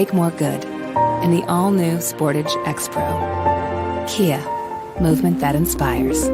make more good in the all-new Sportage X-Pro. Kia, movement that inspires.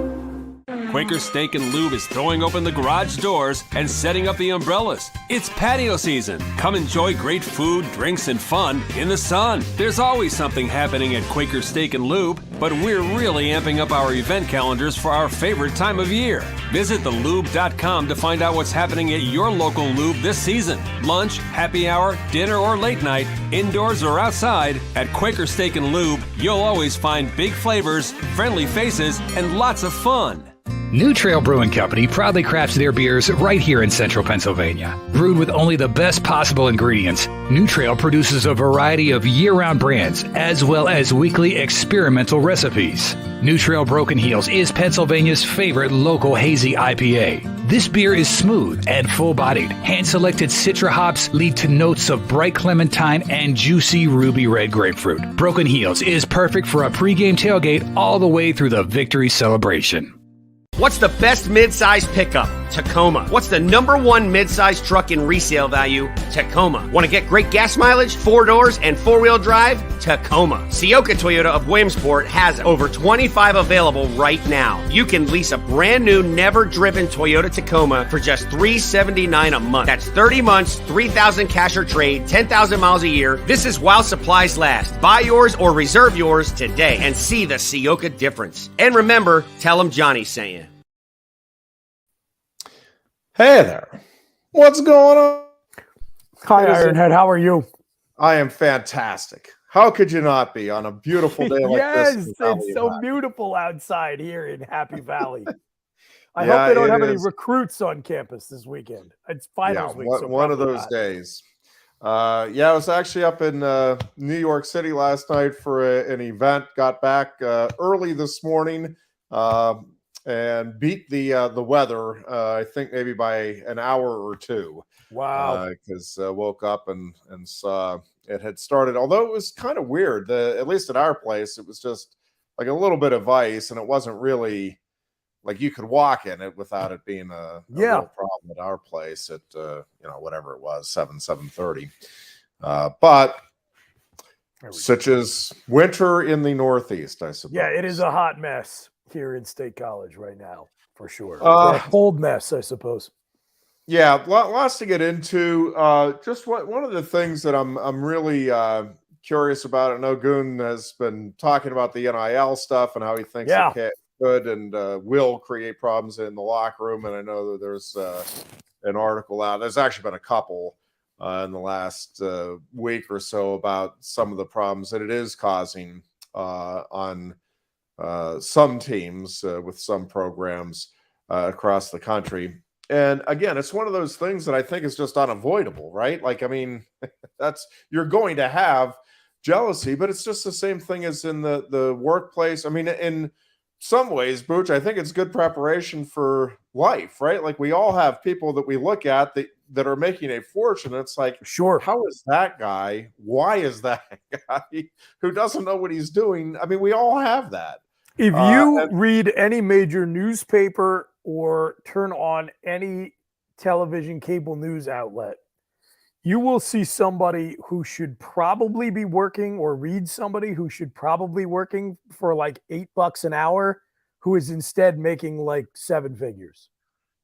Quaker Steak and Lube is throwing open the garage doors and setting up the umbrellas. It's patio season. Come enjoy great food, drinks, and fun in the sun. There's always something happening at Quaker Steak and Lube, but we're really amping up our event calendars for our favorite time of year. Visit thelube.com to find out what's happening at your local lube this season. Lunch, happy hour, dinner, or late night, indoors or outside, at Quaker Steak and Lube, you'll always find big flavors, friendly faces, and lots of fun. New Trail Brewing Company proudly crafts their beers right here in central Pennsylvania. Brewed with only the best possible ingredients, New Trail produces a variety of year-round brands as well as weekly experimental recipes. New Trail Broken Heels is Pennsylvania's favorite local hazy IPA. This beer is smooth and full-bodied. Hand-selected Citra hops lead to notes of bright clementine and juicy ruby red grapefruit. Broken Heels is perfect for a pregame tailgate all the way through the victory celebration. What's the best mid-size pickup? Tacoma. What's the #1 mid-size truck in resale value? Tacoma. Want to get great gas mileage, 4 doors, and 4-wheel drive? Tacoma. Sioka Toyota of Williamsport has over 25 available right now. You can lease a brand new, never-driven Toyota Tacoma for just $379 a month. That's 30 months, $3,000 cash or trade, 10,000 miles a year. This is while supplies last. Buy yours or reserve yours today and see the Sioka difference. And remember, tell them Johnny sent you. Hey there. What's going on? Hi, Ironhead. How are you? I am fantastic. How could you not be on a beautiful day like this? Yes, it's so beautiful outside here in Happy Valley. I Yeah, hope they don't it have any is. recruits on campus this weekend. It's finals week. So one of probably those not. days. I was actually up in New York City last night for an event. Got back early this morning. And beat the weather, I think maybe by an hour or two. Wow. Because woke up and saw it had started, although it was kind of weird. At least at our place, it was just like a little bit of ice, and it wasn't really like you could walk in it without it being a real problem at our place at whatever it was, 7:30. But such as winter in the Northeast, I suppose. Yeah, it is a hot mess here in State College right now, for sure. A cold mess, I suppose. Yeah, lots to get into. Just one of the things that I'm really curious about. I know Goon has been talking about the NIL stuff and how he thinks it could and will create problems in the locker room. And I know that there's an article out. There's actually been a couple in the last week or so about some of the problems that it is causing on some teams with some programs across the country. And again, it's one of those things that I think is just unavoidable, right? Like, I mean, you're going to have jealousy, but it's just the same thing as in the workplace. I mean, in some ways, Booch, I think it's good preparation for life, right? Like we all have people that we look at that are making a fortune. It's like, sure, how is that guy? Why is that guy who doesn't know what he's doing? I mean, we all have that. If you read any major newspaper or turn on any television cable news outlet, you will see somebody who should probably be working, or read somebody who should probably be working for like $8 an hour, who is instead making like 7 figures.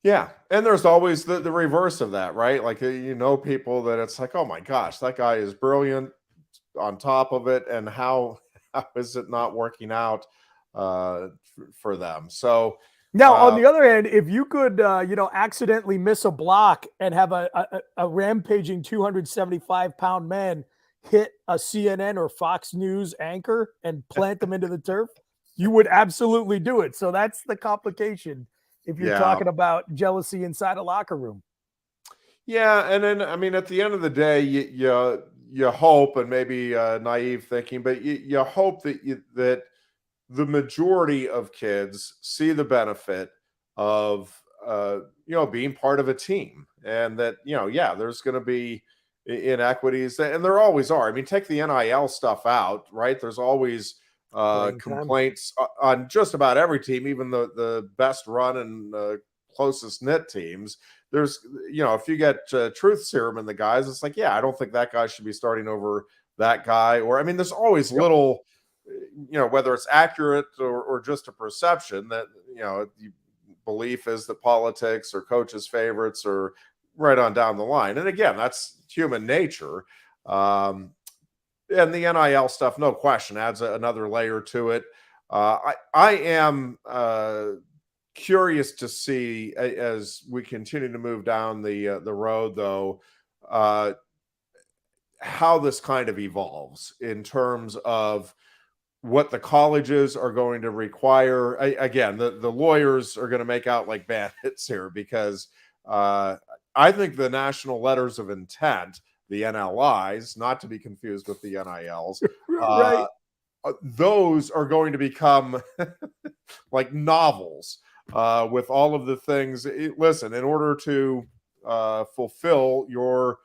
Yeah. And there's always the reverse of that, right? Like, people that it's like, oh my gosh, that guy is brilliant on top of it. And how is it not working out for them? So now, on the other hand, if you could, accidentally miss a block and have a rampaging 275-pound man hit a CNN or Fox News anchor and plant them into the turf, you would absolutely do it. So that's the complication if you're talking about jealousy inside a locker room. Yeah, and then I mean, at the end of the day, you hope, and maybe naive thinking, but you hope that the majority of kids see the benefit of being part of a team, and that there's going to be inequities, and there always are. I mean, take the NIL stuff out, right? There's always complaints on just about every team, even the best run and closest knit teams. There's if you get truth serum in the guys, it's like, I don't think that guy should be starting over that guy, or I mean, there's always little, whether it's accurate or just a perception that, belief is that politics or coaches' favorites or right on down the line. And again, that's human nature. And the NIL stuff, no question, adds another layer to it. I am curious to see as we continue to move down the road, though, how this kind of evolves in terms of what the colleges are going to require. Again, the lawyers are going to make out like bandits here, because I think the national letters of intent, the NLIs, not to be confused with the NILs, Right. Those are going to become like novels with all of the things. Listen, in order to fulfill your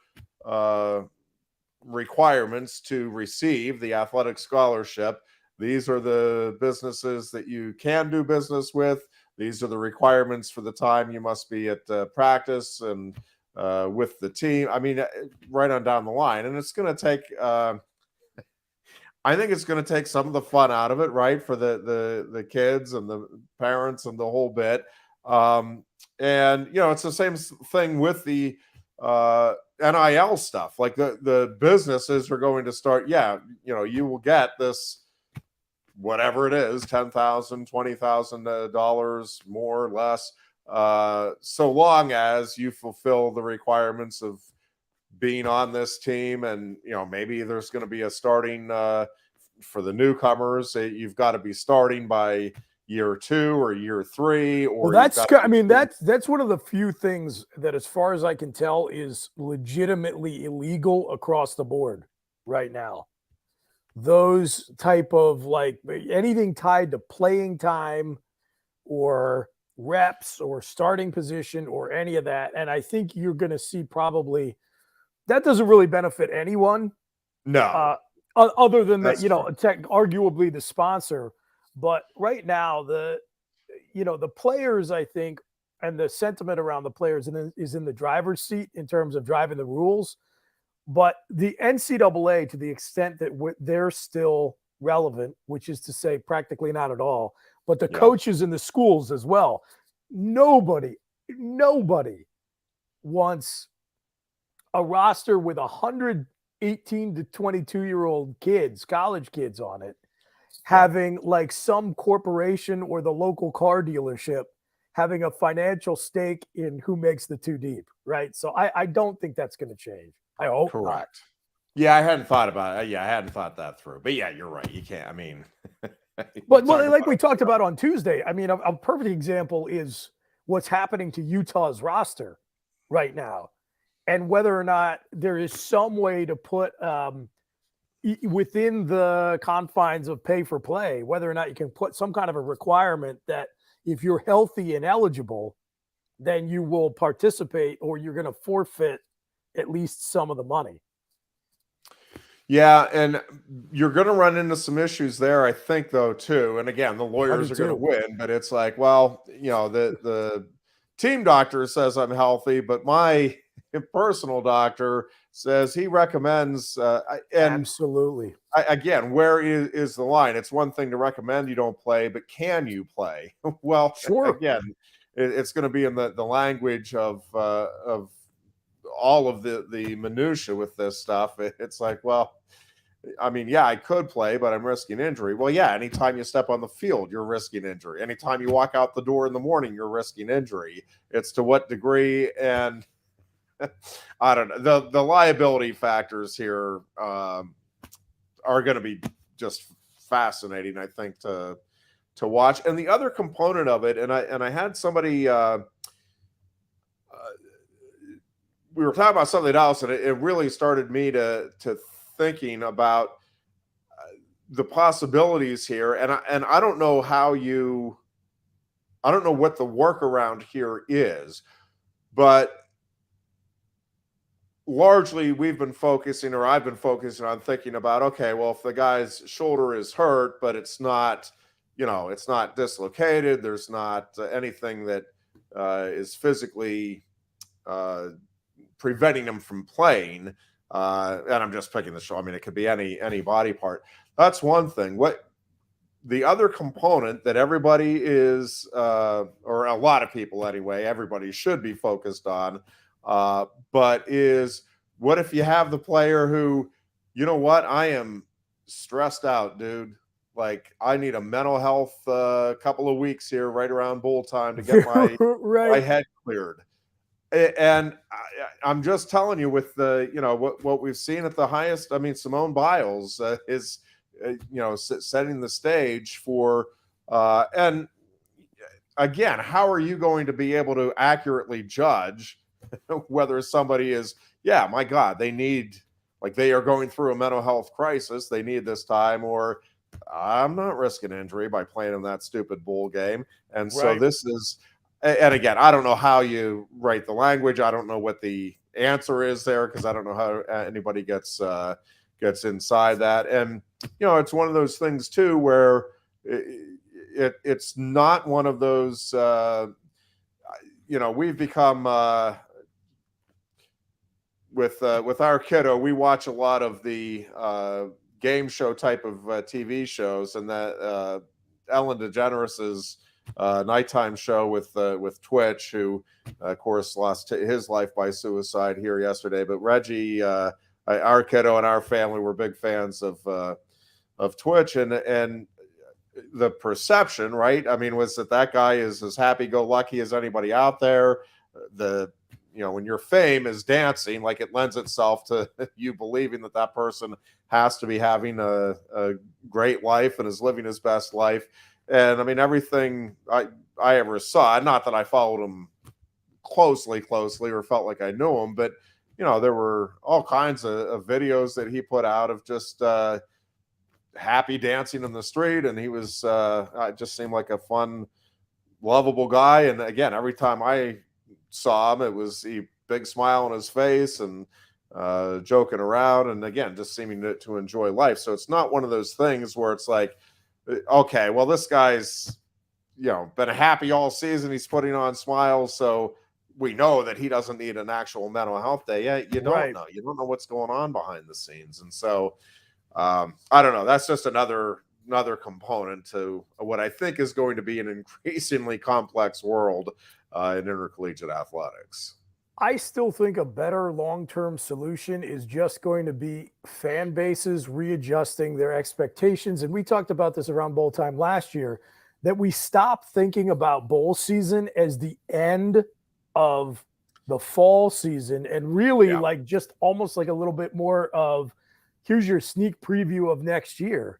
requirements to receive the athletic scholarship, these are the businesses that you can do business with. These are the requirements for the time you must be at practice and with the team. I mean, right on down the line. And it's going to take, I think it's going to take some of the fun out of it, right? For the kids and the parents and the whole bit. And, it's the same thing with the NIL stuff. Like the businesses are going to start, you will get this, whatever it is, $10,000, $20,000, more or less, so long as you fulfill the requirements of being on this team. And, maybe there's going to be a starting for the newcomers. You've got to be starting by year 2 or year 3. Or that's one of the few things that, as far as I can tell, is legitimately illegal across the board right now. Those type of, like, anything tied to playing time or reps or starting position or any of that. And I think you're going to see probably that doesn't really benefit anyone. No. Other than That's that, arguably the sponsor. But right now, the players, I think, and the sentiment around the players is in the driver's seat in terms of driving the rules. But the NCAA, to the extent that they're still relevant, which is to say practically not at all, but the coaches in the schools as well, nobody wants a roster with 118 to 22-year-old kids, college kids on it, having like some corporation or the local car dealership having a financial stake in who makes the two deep, right? So I don't think that's going to change. I hope correct. Not. Yeah, I hadn't thought about it. Yeah, I hadn't thought that through. But yeah, you're right. You can't. I mean, but like we talked about on Tuesday, I mean, a perfect example is what's happening to Utah's roster right now, and whether or not there is some way to put within the confines of pay for play, whether or not you can put some kind of a requirement that if you're healthy and eligible, then you will participate, or you're going to forfeit at least some of the money. Yeah, and you're going to run into some issues there, I think, though, too. And again, the lawyers are going to win, but it's like, well, the team doctor says I'm healthy, but my personal doctor says he recommends. Absolutely. Again, where is the line? It's one thing to recommend you don't play, but can you play? Well, sure. Again, it's going to be in the language of all of the minutia with this stuff. It's like, well, I mean, yeah, I could play, but I'm risking injury. Well, yeah, anytime you step on the field, you're risking injury. Anytime you walk out the door in the morning, you're risking injury. It's to what degree, and I don't know. The liability factors here are going to be just fascinating, I think, to watch. And the other component of it, and I had somebody. We were talking about something else, and it really started me to thinking about the possibilities here. And I don't know I don't know what the workaround here is, but largely I've been focusing on thinking about, okay, well, if the guy's shoulder is hurt, but it's not, it's not dislocated, there's not anything that is physically preventing him from playing, and I'm just picking the shoulder. I mean, it could be any body part. That's one thing. What the other component that everybody is, or a lot of people anyway, everybody should be focused on, but is what if you have the player who, you know what, I am stressed out, dude. Like, I need a mental health couple of weeks here right around bowl time to get my, right. my head cleared. And I'm just telling you, with the, what we've seen at the highest, I mean, Simone Biles is, setting the stage for, and again, how are you going to be able to accurately judge whether somebody is, yeah, my God, they need, like, they are going through a mental health crisis, they need this time, or I'm not risking injury by playing in that stupid bowl game. And so this is, and again, I don't know how you write the language. I don't know what the answer is there, because I don't know how anybody gets inside that. And, it's one of those things too, where it's not one of those, we've become, with our kiddo, we watch a lot of the game show type of TV shows, and that Ellen DeGeneres's nighttime show with Twitch, who of course lost his life by suicide here yesterday. But Reggie, our kiddo and our family were big fans of Twitch, and the perception, right? I mean, was that guy is as happy-go-lucky as anybody out there. When your fame is dancing, like, it lends itself to you believing that person has to be having a great life and is living his best life. And I mean, everything I ever saw, not that I followed him closely or felt like I knew him, but, there were all kinds of videos that he put out of just happy dancing in the street. And he was, just seemed like a fun, lovable guy. And again, every time I saw him, it was a big smile on his face and joking around, and again, just seeming to enjoy life. So it's not one of those things where it's like, okay, well, this guy's been happy all season, he's putting on smiles, so we know that he doesn't need an actual mental health day. Yeah, you don't know what's going on behind the scenes. And so I don't know, that's just another component to what I think is going to be an increasingly complex world in intercollegiate athletics. I still think a better long-term solution is just going to be fan bases readjusting their expectations. And we talked about this around bowl time last year, that we stop thinking about bowl season as the end of the fall season, and really like just almost like a little bit more of, here's your sneak preview of next year.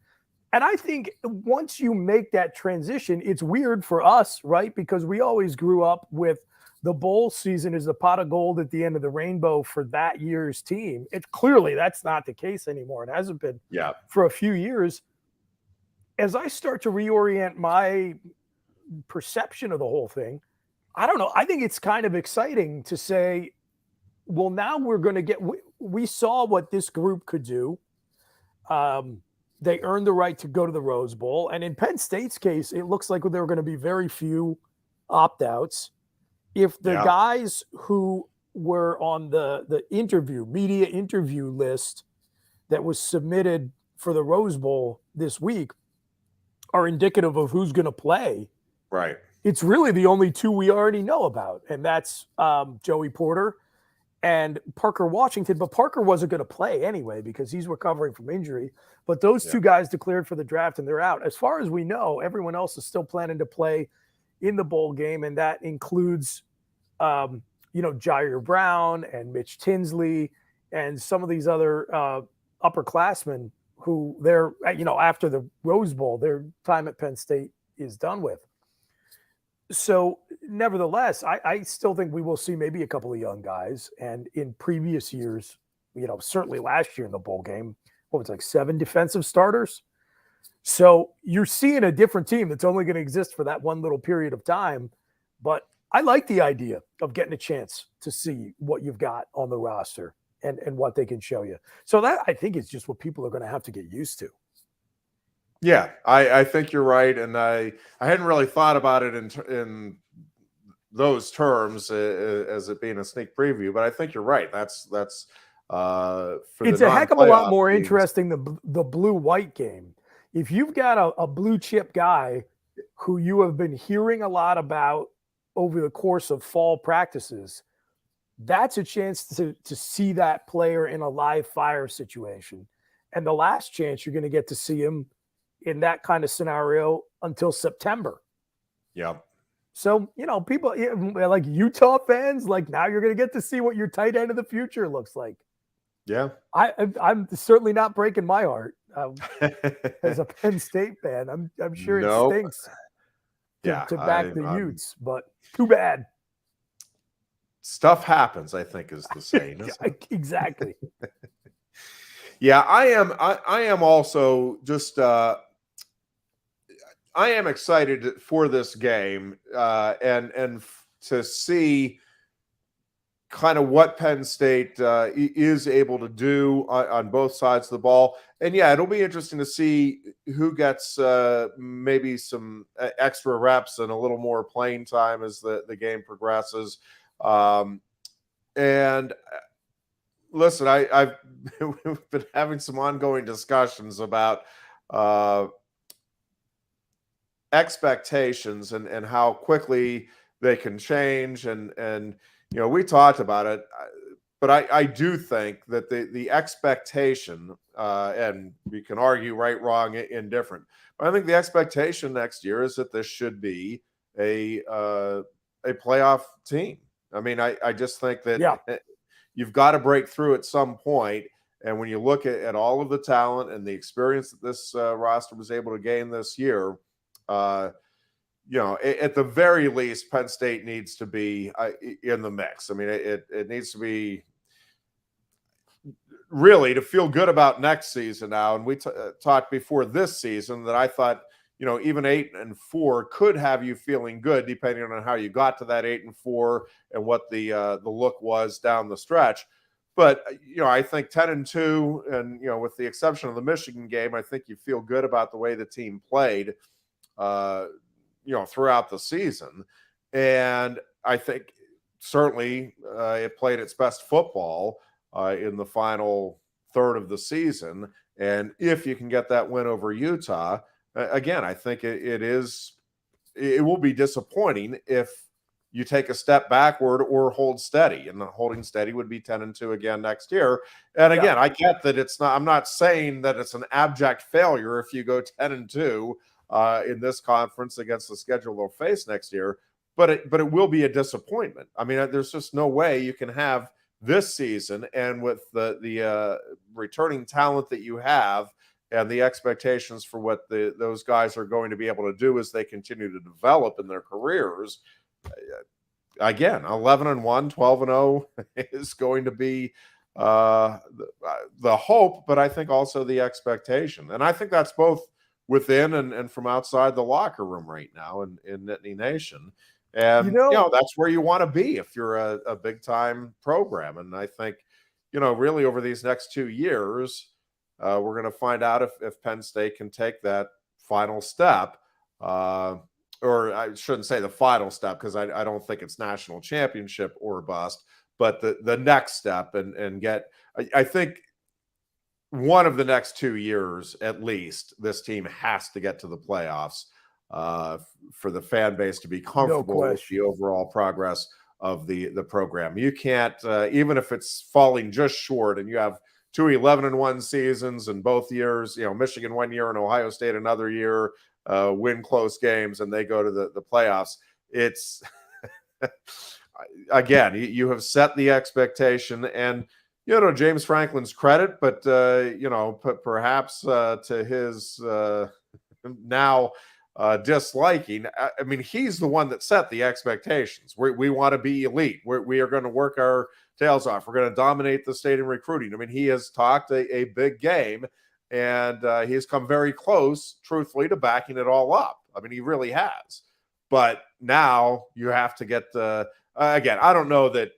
And I think once you make that transition, it's weird for us, right? Because we always grew up with the bowl season as the pot of gold at the end of the rainbow for that year's team. It's clearly that's not the case anymore. It hasn't been for a few years. As I start to reorient my perception of the whole thing, I don't know. I think it's kind of exciting to say, well, now we're going to get, we saw what this group could do. They earned the right to go to the Rose Bowl. And in Penn State's case, it looks like there were going to be very few opt-outs. If the guys who were on the media interview list that was submitted for the Rose Bowl this week are indicative of who's going to play, right, it's really the only two we already know about. And that's Joey Porter and Parker Washington. But Parker wasn't going to play anyway because he's recovering from injury. But those two guys declared for the draft and they're out. As far as we know, everyone else is still planning to play in the bowl game, and that includes Jair Brown and Mitch Tinsley and some of these other upperclassmen who they're, after the Rose Bowl, their time at Penn State is done with. So nevertheless, I still think we will see maybe a couple of young guys. And in previous years, certainly last year in the bowl game, what was it, like 7 defensive starters? So you're seeing a different team that's only going to exist for that one little period of time. But I like the idea of getting a chance to see what you've got on the roster and what they can show you. So that, I think, is just what people are going to have to get used to. Yeah, I think you're right. And I hadn't really thought about it in those terms as it being a sneak preview, but I think you're right. That's It's a heck of a lot more interesting the blue-white game. If you've got a blue chip guy who you have been hearing a lot about over the course of fall practices, that's a chance to see that player in a live fire situation. And the last chance you're going to get to see him in that kind of scenario until September. Yep. So, people like Utah fans, like now you're going to get to see what your tight end of the future looks like. Yeah. I'm certainly not breaking my heart as a Penn State fan. I'm sure it stinks to back the Utes, but too bad. Stuff happens, I think, is the saying. Exactly. Yeah, I am also just I am excited for this game and to see kind of what Penn State is able to do on both sides of the ball. And yeah, it'll be interesting to see who gets maybe some extra reps and a little more playing time as the game progresses. And listen, I've been having some ongoing discussions about expectations and how quickly they can change. And we talked about it, but I do think that the expectation, and we can argue right, wrong, indifferent, but I think the expectation next year is that this should be a playoff team. I mean, I just think that you've got to break through at some point. And when you look at all of the talent and the experience that this roster was able to gain this year, at the very least, Penn State needs to be in the mix. I mean, it needs to be really to feel good about next season now. And we talked before this season that I thought, even 8-4 could have you feeling good depending on how you got to that 8-4 and what the look was down the stretch. But, I think 10-2 and, with the exception of the Michigan game, I think you feel good about the way the team played, throughout the season. And I think certainly it played its best football in the final third of the season. And if you can get that win over Utah, again, I think it will be disappointing if you take a step backward or hold steady, and holding steady would be 10-2 again next year. And again, I get that I'm not saying that it's an abject failure if you go 10-2 in this conference against the schedule they'll face next year, but it will be a disappointment. I mean, there's just no way you can have this season, and with the returning talent that you have and the expectations for what those guys are going to be able to do as they continue to develop in their careers. Again, 11-1, 12-0 is going to be the hope, but I think also the expectation. And I think that's both within and from outside the locker room right now in Nittany Nation. And, that's where you want to be if you're a big-time program. And I think, really over these next 2 years, we're going to find out if Penn State can take that final step, or I shouldn't say the final step because I don't think it's national championship or bust, but the next step and get, I think one of the next 2 years at least, this team has to get to the playoffs for the fan base to be comfortable with the overall progress of the program. You can't, even if it's falling just short and you have 2 11-1 seasons in both years, Michigan 1 year and Ohio State another year, win close games and they go to the playoffs. It's again, you have set the expectation, and James Franklin's credit, but perhaps to his now disliking. I mean, he's the one that set the expectations. We want to be elite. We are going to work our tails off. We're going to dominate the state in recruiting. I mean, he has talked a big game, and he has come very close, truthfully, to backing it all up. I mean, he really has. But now you have to get again, I don't know that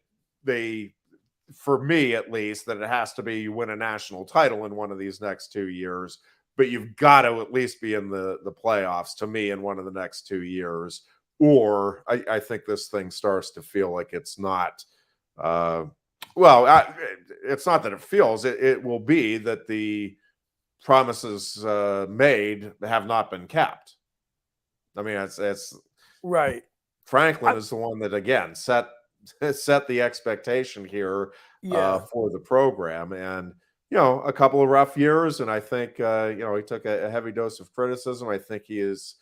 for me at least, that it has to be you win a national title in one of these next 2 years, but you've got to at least be in the playoffs to me in one of the next 2 years. Or I think this thing starts to feel like it's not Well, it's not that it feels. It will be that the promises made have not been kept. I mean, it's Right. Franklin is the one that again set the expectation here Yeah. for the program, and a couple of rough years, and I think he took a heavy dose of criticism. I think he is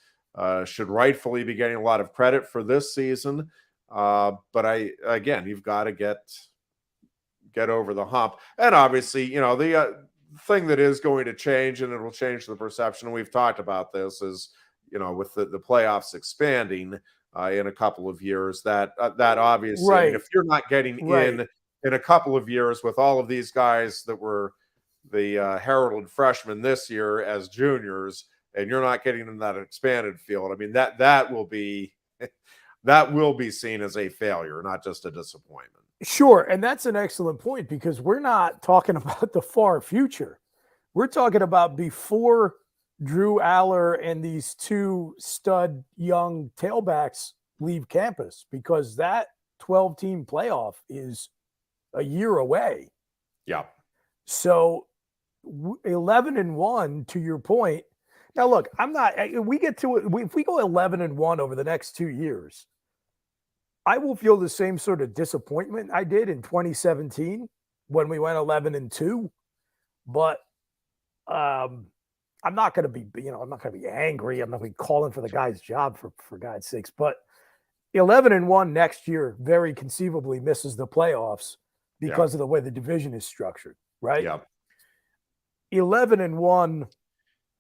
should rightfully be getting a lot of credit for this season, but you've got to get over the hump, and obviously, the thing that is going to change, and it will change the perception. And we've talked about this is with the playoffs expanding in a couple of years, that obviously, I mean, if you're not getting in a couple of years with all of these guys that were the heralded freshmen this year as juniors, and you're not getting in that expanded field, I mean, that will be that will be seen as a failure, not just a disappointment. Sure. And that's an excellent point, because we're not talking about the far future. We're talking about before Drew Aller and these two stud young tailbacks leave campus, because that 12-team playoff is a year away. Yeah. So 11-1, to your point. Now, look, if we go 11-1 over the next 2 years, I will feel the same sort of disappointment I did in 2017 when we went 11-2, but I'm not going to be, I'm not going to be angry. I'm not going to be calling for the guy's job for God's sakes. But 11-1 next year very conceivably misses the playoffs because of the way the division is structured, right? Yeah. 11-1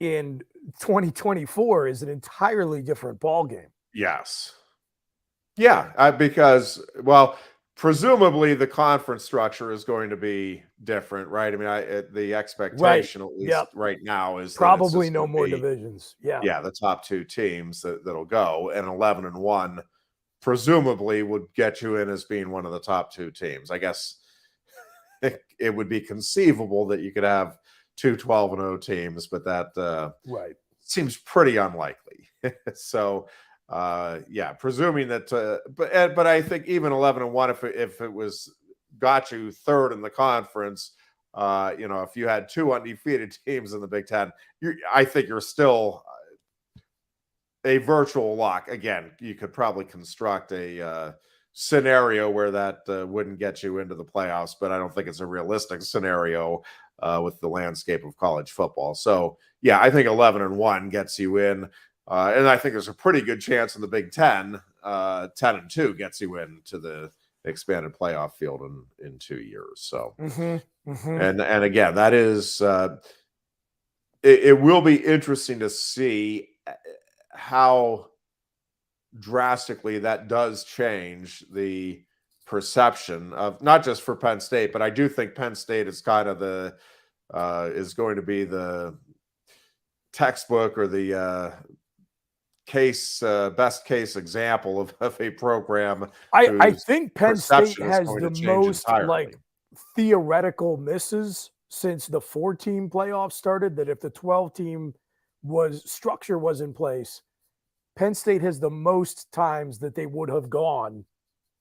in 2024 is an entirely different ballgame. Yes. Yeah, because, well, presumably the conference structure is going to be different, right? I mean, the expectation, at least right now, is probably no more divisions. Yeah, the top two teams that'll go, and 11-1 presumably would get you in as being one of the top two teams. I guess it would be conceivable that you could have two 12-0 teams, but that seems pretty unlikely. So. Presuming that, but I think even 11-1, if it was got you third in the conference, if you had two undefeated teams in the Big Ten, I think you're still a virtual lock. Again, you could probably construct a scenario where that wouldn't get you into the playoffs, but I don't think it's a realistic scenario with the landscape of college football. So, yeah, I think 11-1 gets you in. And I think there's a pretty good chance in the Big Ten, 10-2 gets you into the expanded playoff field in 2 years. So, and again, that is, it will be interesting to see how drastically that does change the perception of, not just for Penn State, but I do think Penn State is kind of is going to be the textbook or the best case example of a program. I think Penn State has the most theoretical misses since the 4-team playoff started, that if the 12-team structure was in place, Penn State has the most times that they would have gone,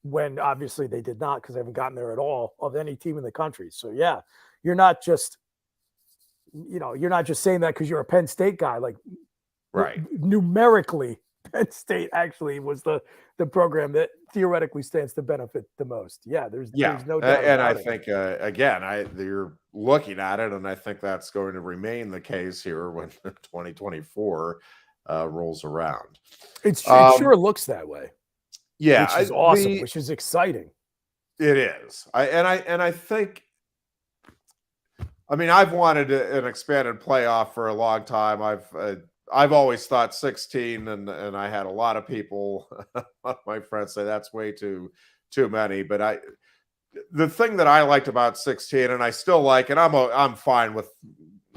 when obviously they did not, because they haven't gotten there at all, of any team in the country. So yeah, you're not just saying that because you're a Penn State guy. Like, right. Numerically, Penn State actually was the program that theoretically stands to benefit the most. Yeah, there's no doubt. And I think again, you're looking at it, and I think that's going to remain the case here when 2024 rolls around. It sure looks that way. Yeah, which is awesome, which is exciting. It is. I think. I mean, I've wanted an expanded playoff for a long time. I've always thought 16, and I had a lot of people, my friends, say that's way too many. But the thing that I liked about 16, and I still like, and I'm fine with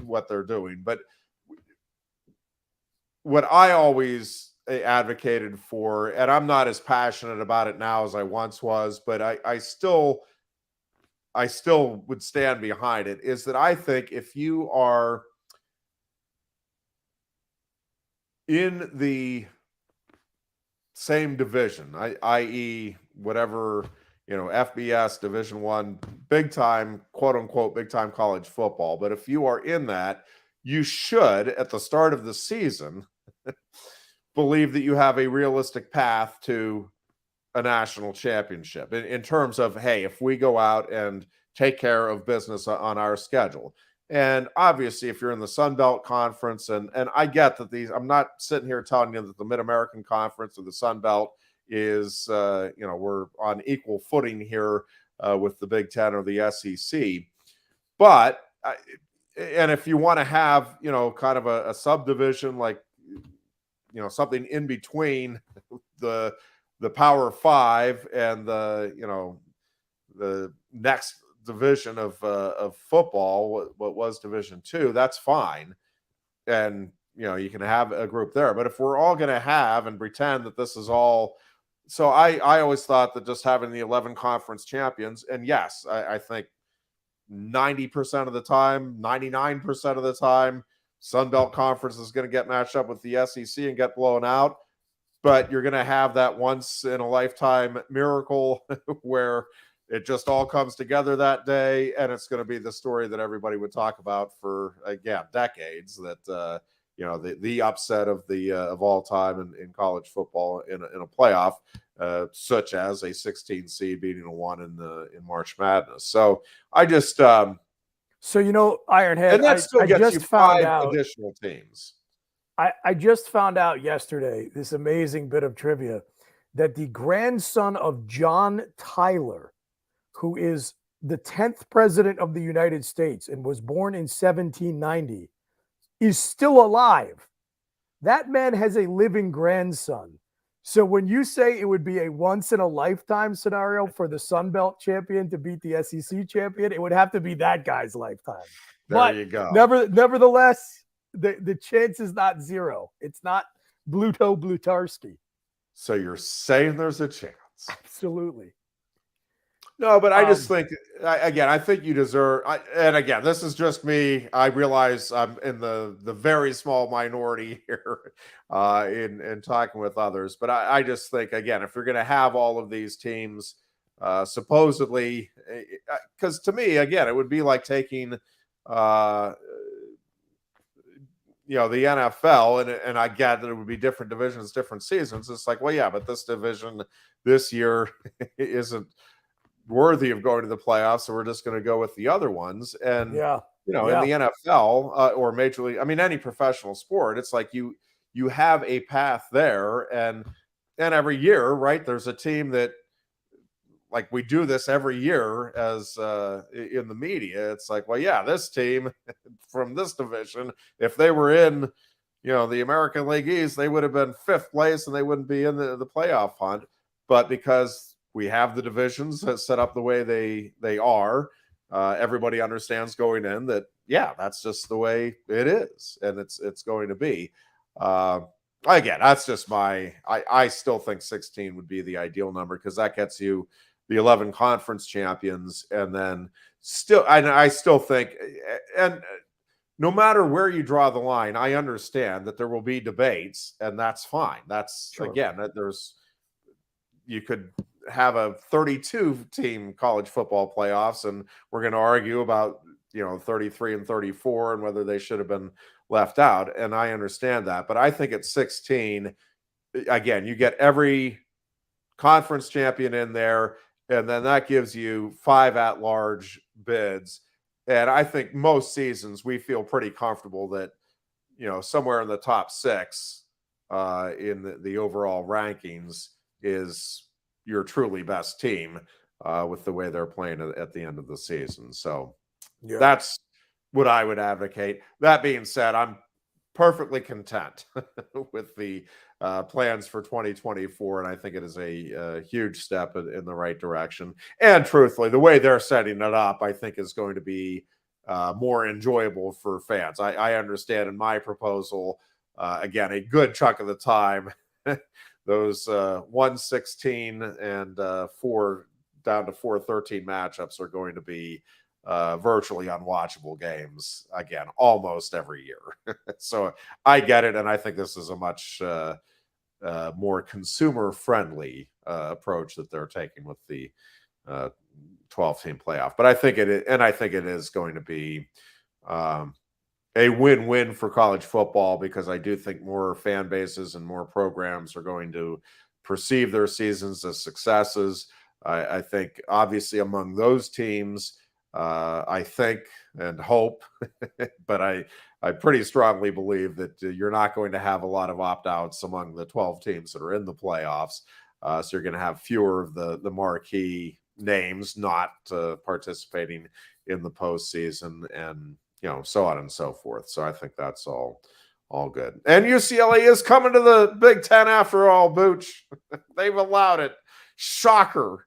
what they're doing, but what I always advocated for, and I'm not as passionate about it now as I once was, but I still would stand behind it, is that I think if you are in the same division, i.e. whatever, FBS Division I, big time, quote unquote, big time college football. But if you are in that, you should, at the start of the season, believe that you have a realistic path to a national championship in terms of, hey, if we go out and take care of business on our schedule. And obviously, if you're in the Sun Belt Conference, and I get that I'm not sitting here telling you that the Mid-American Conference or the Sun Belt is, we're on equal footing here with the Big Ten or the SEC. But, and if you want to have, kind of a subdivision, like, something in between the Power Five and the next division of football, what was Division II, that's fine. And, you can have a group there. But if we're all going to have and pretend that this is all, so I always thought that just having the 11 conference champions, and yes, I think 90% of the time, 99% of the time, Sun Belt Conference is going to get matched up with the SEC and get blown out. But you're going to have that once in a lifetime miracle where it just all comes together that day, and it's going to be the story that everybody would talk about for, again, decades. That the upset of all time in college football in a playoff, such as a 16 seed beating a 1 in March Madness. So I just Ironhead, and that still gets just you found 5 out additional teams. I just found out yesterday this amazing bit of trivia that the grandson of John Tyler, who is the 10th president of the United States and was born in 1790, is still alive. That man has a living grandson. So when you say it would be a once in a lifetime scenario for the Sun Belt champion to beat the SEC champion, it would have to be that guy's lifetime. There you go. Nevertheless, the chance is not zero. It's not Blutarski. So you're saying there's a chance? Absolutely. No, but I just think, I think you deserve, and again, this is just me. I realize I'm in the very small minority here in talking with others, but I just think, again, if you're going to have all of these teams, supposedly, because to me, again, it would be like taking, the NFL, and I get that it would be different divisions, different seasons. It's like, well, yeah, but this division this year isn't worthy of going to the playoffs, so we're just going to go with the other ones. And in the NFL or Major League, any professional sport, it's like you have a path there, and every year, right, there's a team that, like, we do this every year as in the media. It's like, well, yeah, this team from this division, if they were in the American League East, they would have been 5th place and they wouldn't be in the playoff hunt. But because we have the divisions set up the way they are, everybody understands going in that, yeah, that's just the way it is, and it's going to be. Again, that's just I still think 16 would be the ideal number, because that gets you the 11 conference champions, and then I still think, and no matter where you draw the line, I understand that there will be debates, and that's fine. That's sure. Again, you could have a 32 team college football playoffs, and we're going to argue about 33 and 34 and whether they should have been left out, and I understand that. But I think at 16, again, you get every conference champion in there, and then that gives you 5 at-large bids. And I think most seasons we feel pretty comfortable that somewhere in the top 6 in the overall rankings is your truly best team with the way they're playing at the end of the season. So that's what I would advocate. That being said, I'm perfectly content with the plans for 2024, and I think it is a huge step in the right direction. And truthfully, the way they're setting it up, I think, is going to be more enjoyable for fans. I understand in my proposal, again, a good chunk of the time, those 116 and 4 down to 413 matchups are going to be virtually unwatchable games, again, almost every year. So I get it, and I think this is a much more consumer-friendly approach that they're taking with the 12-team playoff. But I think it is going to be a win-win for college football, because I do think more fan bases and more programs are going to perceive their seasons as successes. I think obviously among those teams, I think and hope, but I pretty strongly believe that you're not going to have a lot of opt-outs among the 12 teams that are in the playoffs. So you're going to have fewer of the marquee names not participating in the postseason, and so on and so forth. So I think that's all good. And UCLA is coming to the Big Ten after all, Booch. They've allowed it. Shocker.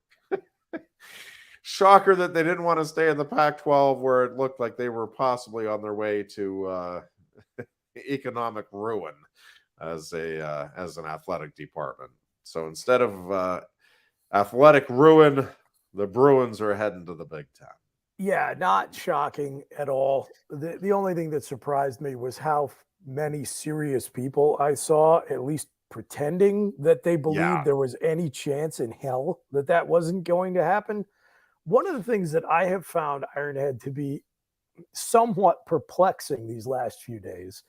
Shocker that they didn't want to stay in the Pac-12, where it looked like they were possibly on their way to economic ruin as an athletic department. So instead of athletic ruin, the Bruins are heading to the Big Ten. Yeah, not shocking at all. The only thing that surprised me was how many serious people I saw, at least pretending that they believed there was any chance in hell that wasn't going to happen. One of the things that I have found, Ironhead, to be somewhat perplexing these last few days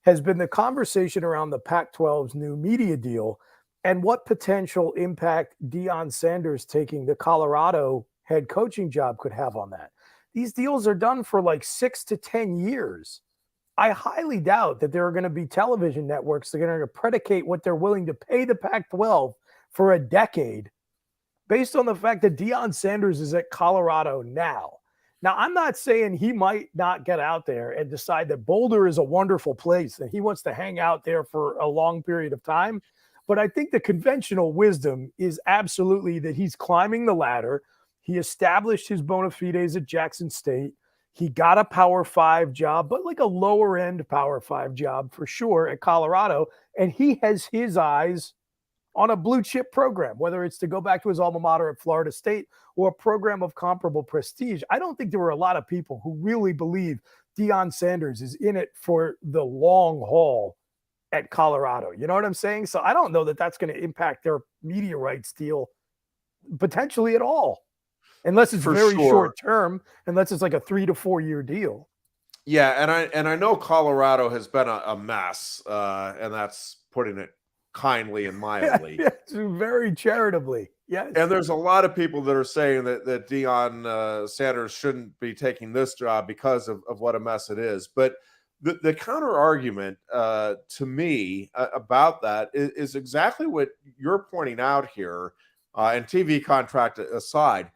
has been the conversation around the Pac-12's new media deal and what potential impact Deion Sanders taking the Colorado head coaching job could have on that. These deals are done for like 6 to 10 years. I highly doubt that there are going to be television networks that are going to predicate what they're willing to pay the Pac-12 for a decade based on the fact that Deion Sanders is at Colorado now. Now, I'm not saying he might not get out there and decide that Boulder is a wonderful place and he wants to hang out there for a long period of time. But I think the conventional wisdom is absolutely that he's climbing the ladder. He established his bona fides at Jackson State. He got a Power 5 job, but like a lower end Power 5 job for sure at Colorado. And he has his eyes on a blue chip program, whether it's to go back to his alma mater at Florida State or a program of comparable prestige. I don't think there were a lot of people who really believe Deion Sanders is in it for the long haul at Colorado. You know what I'm saying? So I don't know that that's going to impact their media rights deal potentially at all, unless it's very short term, unless it's like a 3 to 4 year deal. Yeah, and I know Colorado has been a mess, and that's putting it kindly and mildly. Yeah, very charitably. Yes. And there's a lot of people that are saying that Deion Sanders shouldn't be taking this job because of what a mess it is. But the counter argument to me about that is exactly what you're pointing out here, and TV contract aside.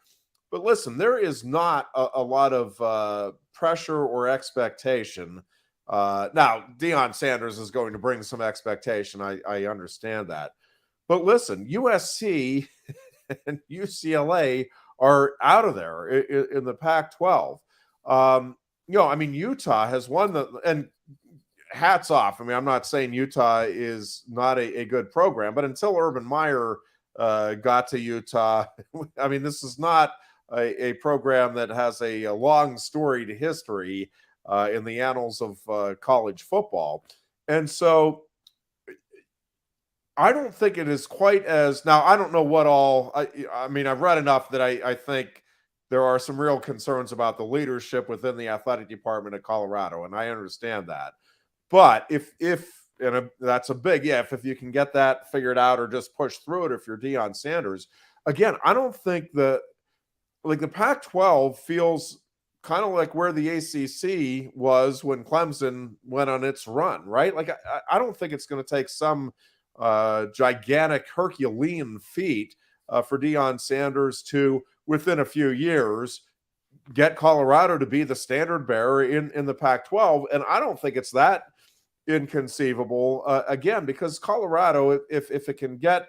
But listen, there is not a lot of pressure or expectation. Now, Deion Sanders is going to bring some expectation. I understand that. But listen, USC and UCLA are out of there in the Pac-12. Utah has won and hats off. I mean, I'm not saying Utah is not a good program, but until Urban Meyer got to Utah, I mean, this is not a program that has a long storied history in the annals of college football. And so I don't think it is quite as, now I don't know what all, I mean, I've read enough that I think there are some real concerns about the leadership within the athletic department of Colorado, and I understand that. But that's a big if you can get that figured out or just push through it if you're Deion Sanders. Again, I don't think the Pac-12 feels kind of like where the ACC was when Clemson went on its run, right? Like, I don't think it's going to take some gigantic Herculean feat for Deion Sanders to, within a few years, get Colorado to be the standard bearer in the Pac-12. And I don't think it's that inconceivable, again, because Colorado, if it can get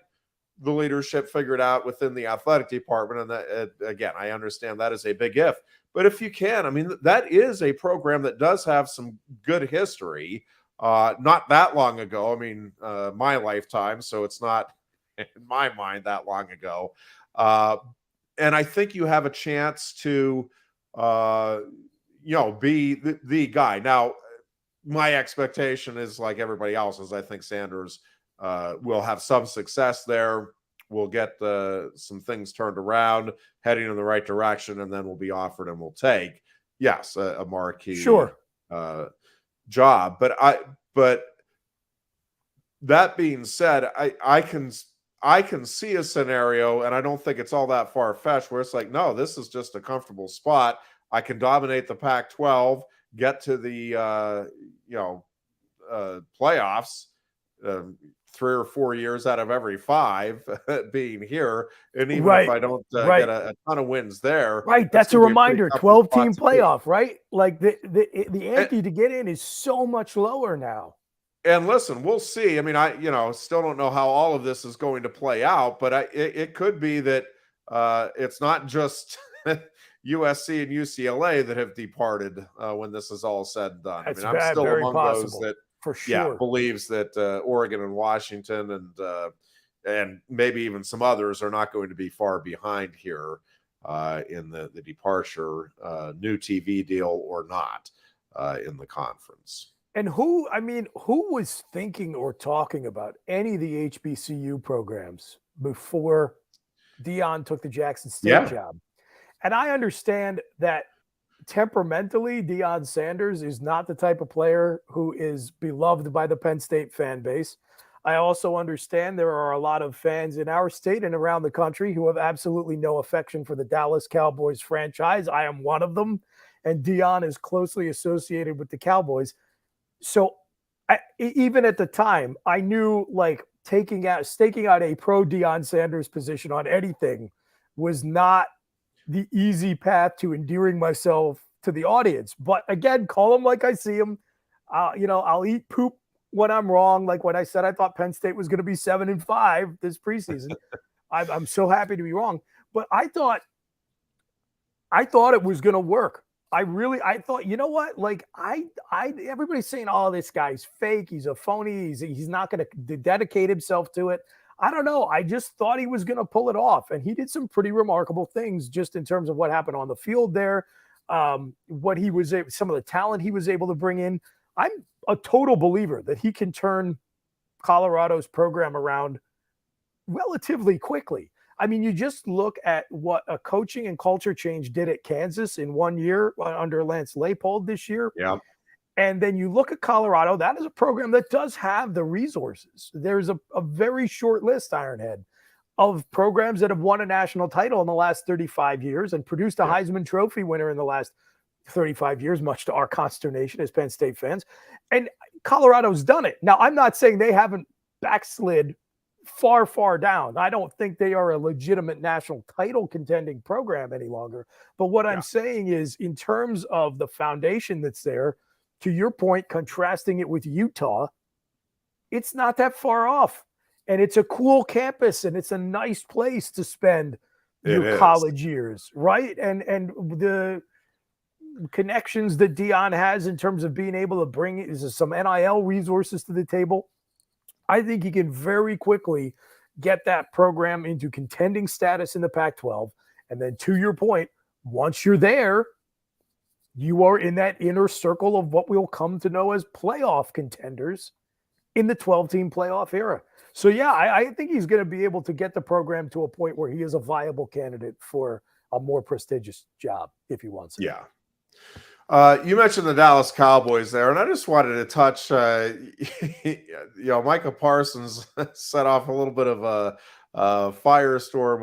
the leadership figured out within the athletic department, and that, again, I understand that is a big if, but if you can, I mean, that is a program that does have some good history. Not that long ago. I mean, my lifetime, so it's not in my mind that long ago. And I think you have a chance to, be the guy. Now, my expectation is like everybody else's. I think Sanders will have some success there. we'll get some things turned around, heading in the right direction, and then we'll be offered and we'll take, yes, a marquee job. But that being said, I can see a scenario, and I don't think it's all that far-fetched, where it's like, no, this is just a comfortable spot. I can dominate the Pac-12, get to the playoffs 3 or 4 years out of every 5 being here, and even if I don't get a ton of wins there, that's a reminder. 12-team playoff, right? Like the ante to get in is so much lower now. And listen, we'll see. I mean, I still don't know how all of this is going to play out, but it could be that it's not just USC and UCLA that have departed when this is all said and done. That's I'm still among those that, for sure, believes that Oregon and Washington and maybe even some others are not going to be far behind here in the departure, new TV deal or not, in the conference. And who was thinking or talking about any of the HBCU programs before Deion took the Jackson State job? And I understand that temperamentally, Deion Sanders is not the type of player who is beloved by the Penn State fan base. I also understand there are a lot of fans in our state and around the country who have absolutely no affection for the Dallas Cowboys franchise. I am one of them, and Deion is closely associated with the Cowboys. So even at the time, I knew staking out a pro Deion Sanders position on anything was not the easy path to endearing myself to the audience. But again, call them like I see them. I'll eat poop when I'm wrong. Like when I said I thought Penn State was going to be 7-5 this preseason. I'm so happy to be wrong. But I thought it was going to work. I thought, you know what? Like everybody's saying, oh, this guy's fake. He's a phony. He's not going to dedicate himself to it. I don't know. I just thought he was going to pull it off. And he did some pretty remarkable things just in terms of what happened on the field there. Some of the talent he was able to bring in. I'm a total believer that he can turn Colorado's program around relatively quickly. I mean, you just look at what a coaching and culture change did at Kansas in 1 year under Lance Leipold this year. Yeah. And then you look at Colorado, that is a program that does have the resources. There's a very short list, Ironhead, of programs that have won a national title in the last 35 years and produced a Heisman Trophy winner in the last 35 years, much to our consternation as Penn State fans. And Colorado's done it. Now, I'm not saying they haven't backslid far, far down. I don't think they are a legitimate national title contending program any longer. But what I'm saying is, in terms of the foundation that's there, to your point, contrasting it with Utah, it's not that far off. And it's a cool campus, and it's a nice place to spend your college years, right? And the connections that Deion has in terms of being able to bring some NIL resources to the table, I think he can very quickly get that program into contending status in the Pac-12. And then to your point, once you're there, you are in that inner circle of what we'll come to know as playoff contenders in the 12-team playoff era. So, yeah, I think he's going to be able to get the program to a point where he is a viable candidate for a more prestigious job if he wants it. Yeah. You mentioned the Dallas Cowboys there, and I just wanted to touch, Micah Parsons set off a little bit of a firestorm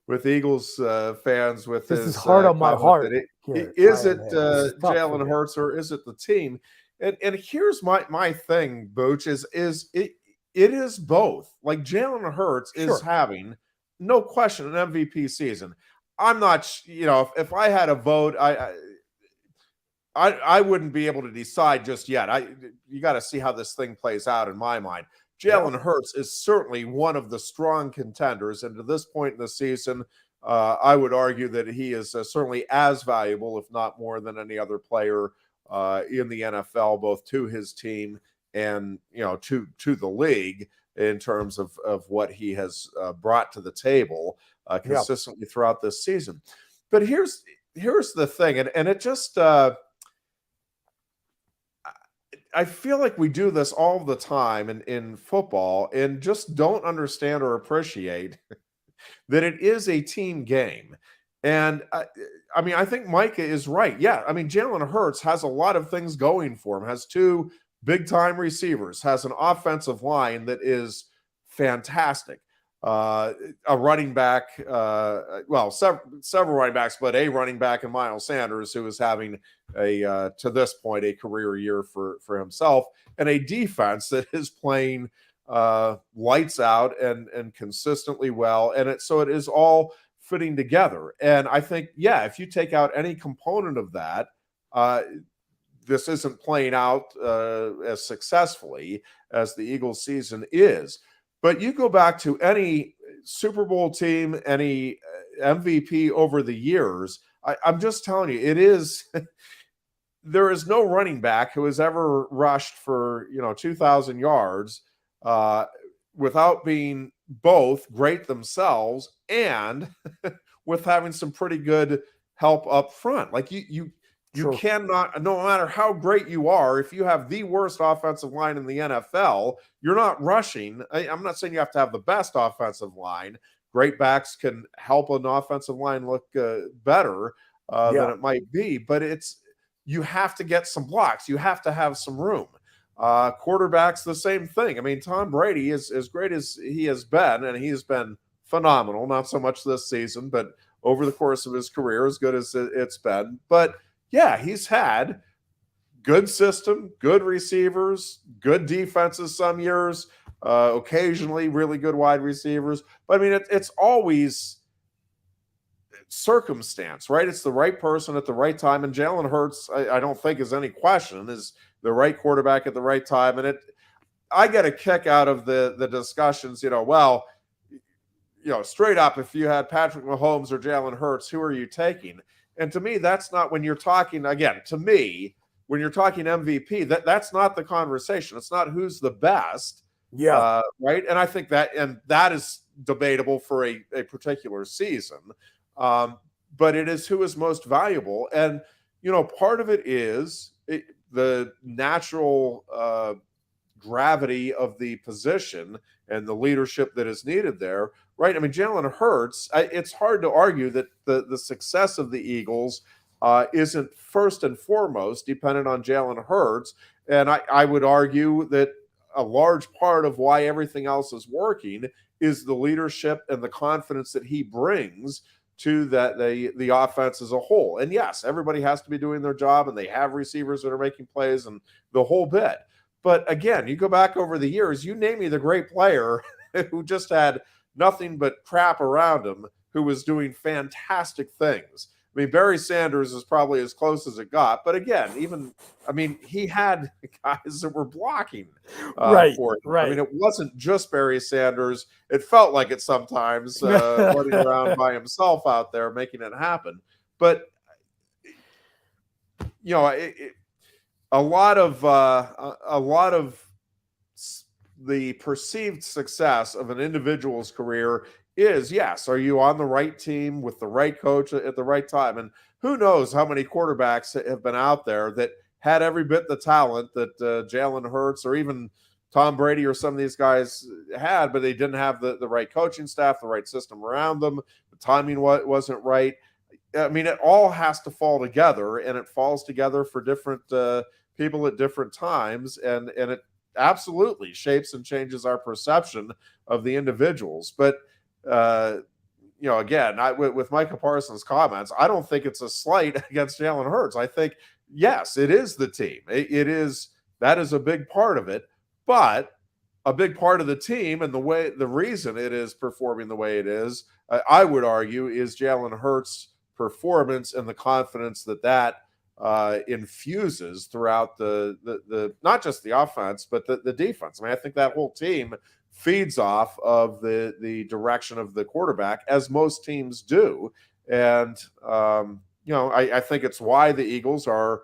with Eagles fans. With this his, is hard on my heart. Is it Jalen Hurts or is it the team? And here's my thing, Booch, is it is both. Like Jalen Hurts is having, no question, an MVP season. I'm not, if I had a vote, I wouldn't be able to decide just yet. You got to see how this thing plays out in my mind. Jalen Hurts is certainly one of the strong contenders, and to this point in the season, I would argue that he is certainly as valuable, if not more, than any other player in the NFL, both to his team and to the league in terms of what he has brought to the table consistently throughout this season. But here's the thing, and it just I feel like we do this all the time in football and just don't understand or appreciate that it is a team game. And I mean, I think Micah is right. Yeah, I mean, Jalen Hurts has a lot of things going for him, has two big time receivers, has an offensive line that is fantastic. A running back, several running backs, but a running back in Miles Sanders, who is having to this point, a career year for himself, and a defense that is playing lights out and consistently well. And it is all fitting together. And I think, yeah, if you take out any component of that, this isn't playing out as successfully as the Eagles season is. But you go back to any Super Bowl team, any MVP over the years, I'm just telling you, it is there is no running back who has ever rushed for 2,000 yards without being both great themselves and with having some pretty good help up front. Like you Sure. cannot, no matter how great you are, if you have the worst offensive line in the NFL, you're not rushing. I'm not saying you have to have the best offensive line. Great backs can help an offensive line look better than it might be, but you have to get some blocks. You have to have some room. Quarterbacks, the same thing. I mean, Tom Brady is as great as he has been, and he's been phenomenal, not so much this season, but over the course of his career, as good as it's been. But yeah, he's had good system, good receivers, good defenses some years, occasionally really good wide receivers. But I mean, it's always circumstance, right? It's the right person at the right time. And Jalen Hurts, I don't think is any question, is the right quarterback at the right time. And I get a kick out of the discussions, straight up, if you had Patrick Mahomes or Jalen Hurts, who are you taking? And to me, that's not when you're talking, again, to me, when you're talking MVP, that's not the conversation. It's not who's the best. Yeah. Right. And I think that is debatable for a particular season. But it is who is most valuable. And, part of it is the natural gravity of the position and the leadership that is needed there. Right. I mean, Jalen Hurts, it's hard to argue that the success of the Eagles isn't first and foremost dependent on Jalen Hurts. And I would argue that a large part of why everything else is working is the leadership and the confidence that he brings to the offense as a whole. And yes, everybody has to be doing their job, and they have receivers that are making plays and the whole bit. But again, you go back over the years, you name me the great player who just had nothing but crap around him, who was doing fantastic things. I mean, Barry Sanders is probably as close as it got. But again, he had guys that were blocking for him. Right. I mean, it wasn't just Barry Sanders. It felt like it sometimes, running around by himself out there making it happen. But, a lot of the perceived success of an individual's career is, yes, are you on the right team with the right coach at the right time? And who knows how many quarterbacks have been out there that had every bit the talent that Jalen Hurts or even Tom Brady or some of these guys had, but they didn't have the right coaching staff, the right system around them. The timing wasn't right. I mean, it all has to fall together, and it falls together for different people at different times, and it absolutely shapes and changes our perception of the individuals. But again, with Micah Parsons' comments, I don't think it's a slight against Jalen Hurts. I think, yes, it is the team. That is a big part of it, but a big part of the team and the reason it is performing the way it is, I would argue, is Jalen Hurts' performance and the confidence that infuses throughout the not just the offense, but the defense. I mean, I think that whole team feeds off of the direction of the quarterback, as most teams do. And, I think it's why the Eagles are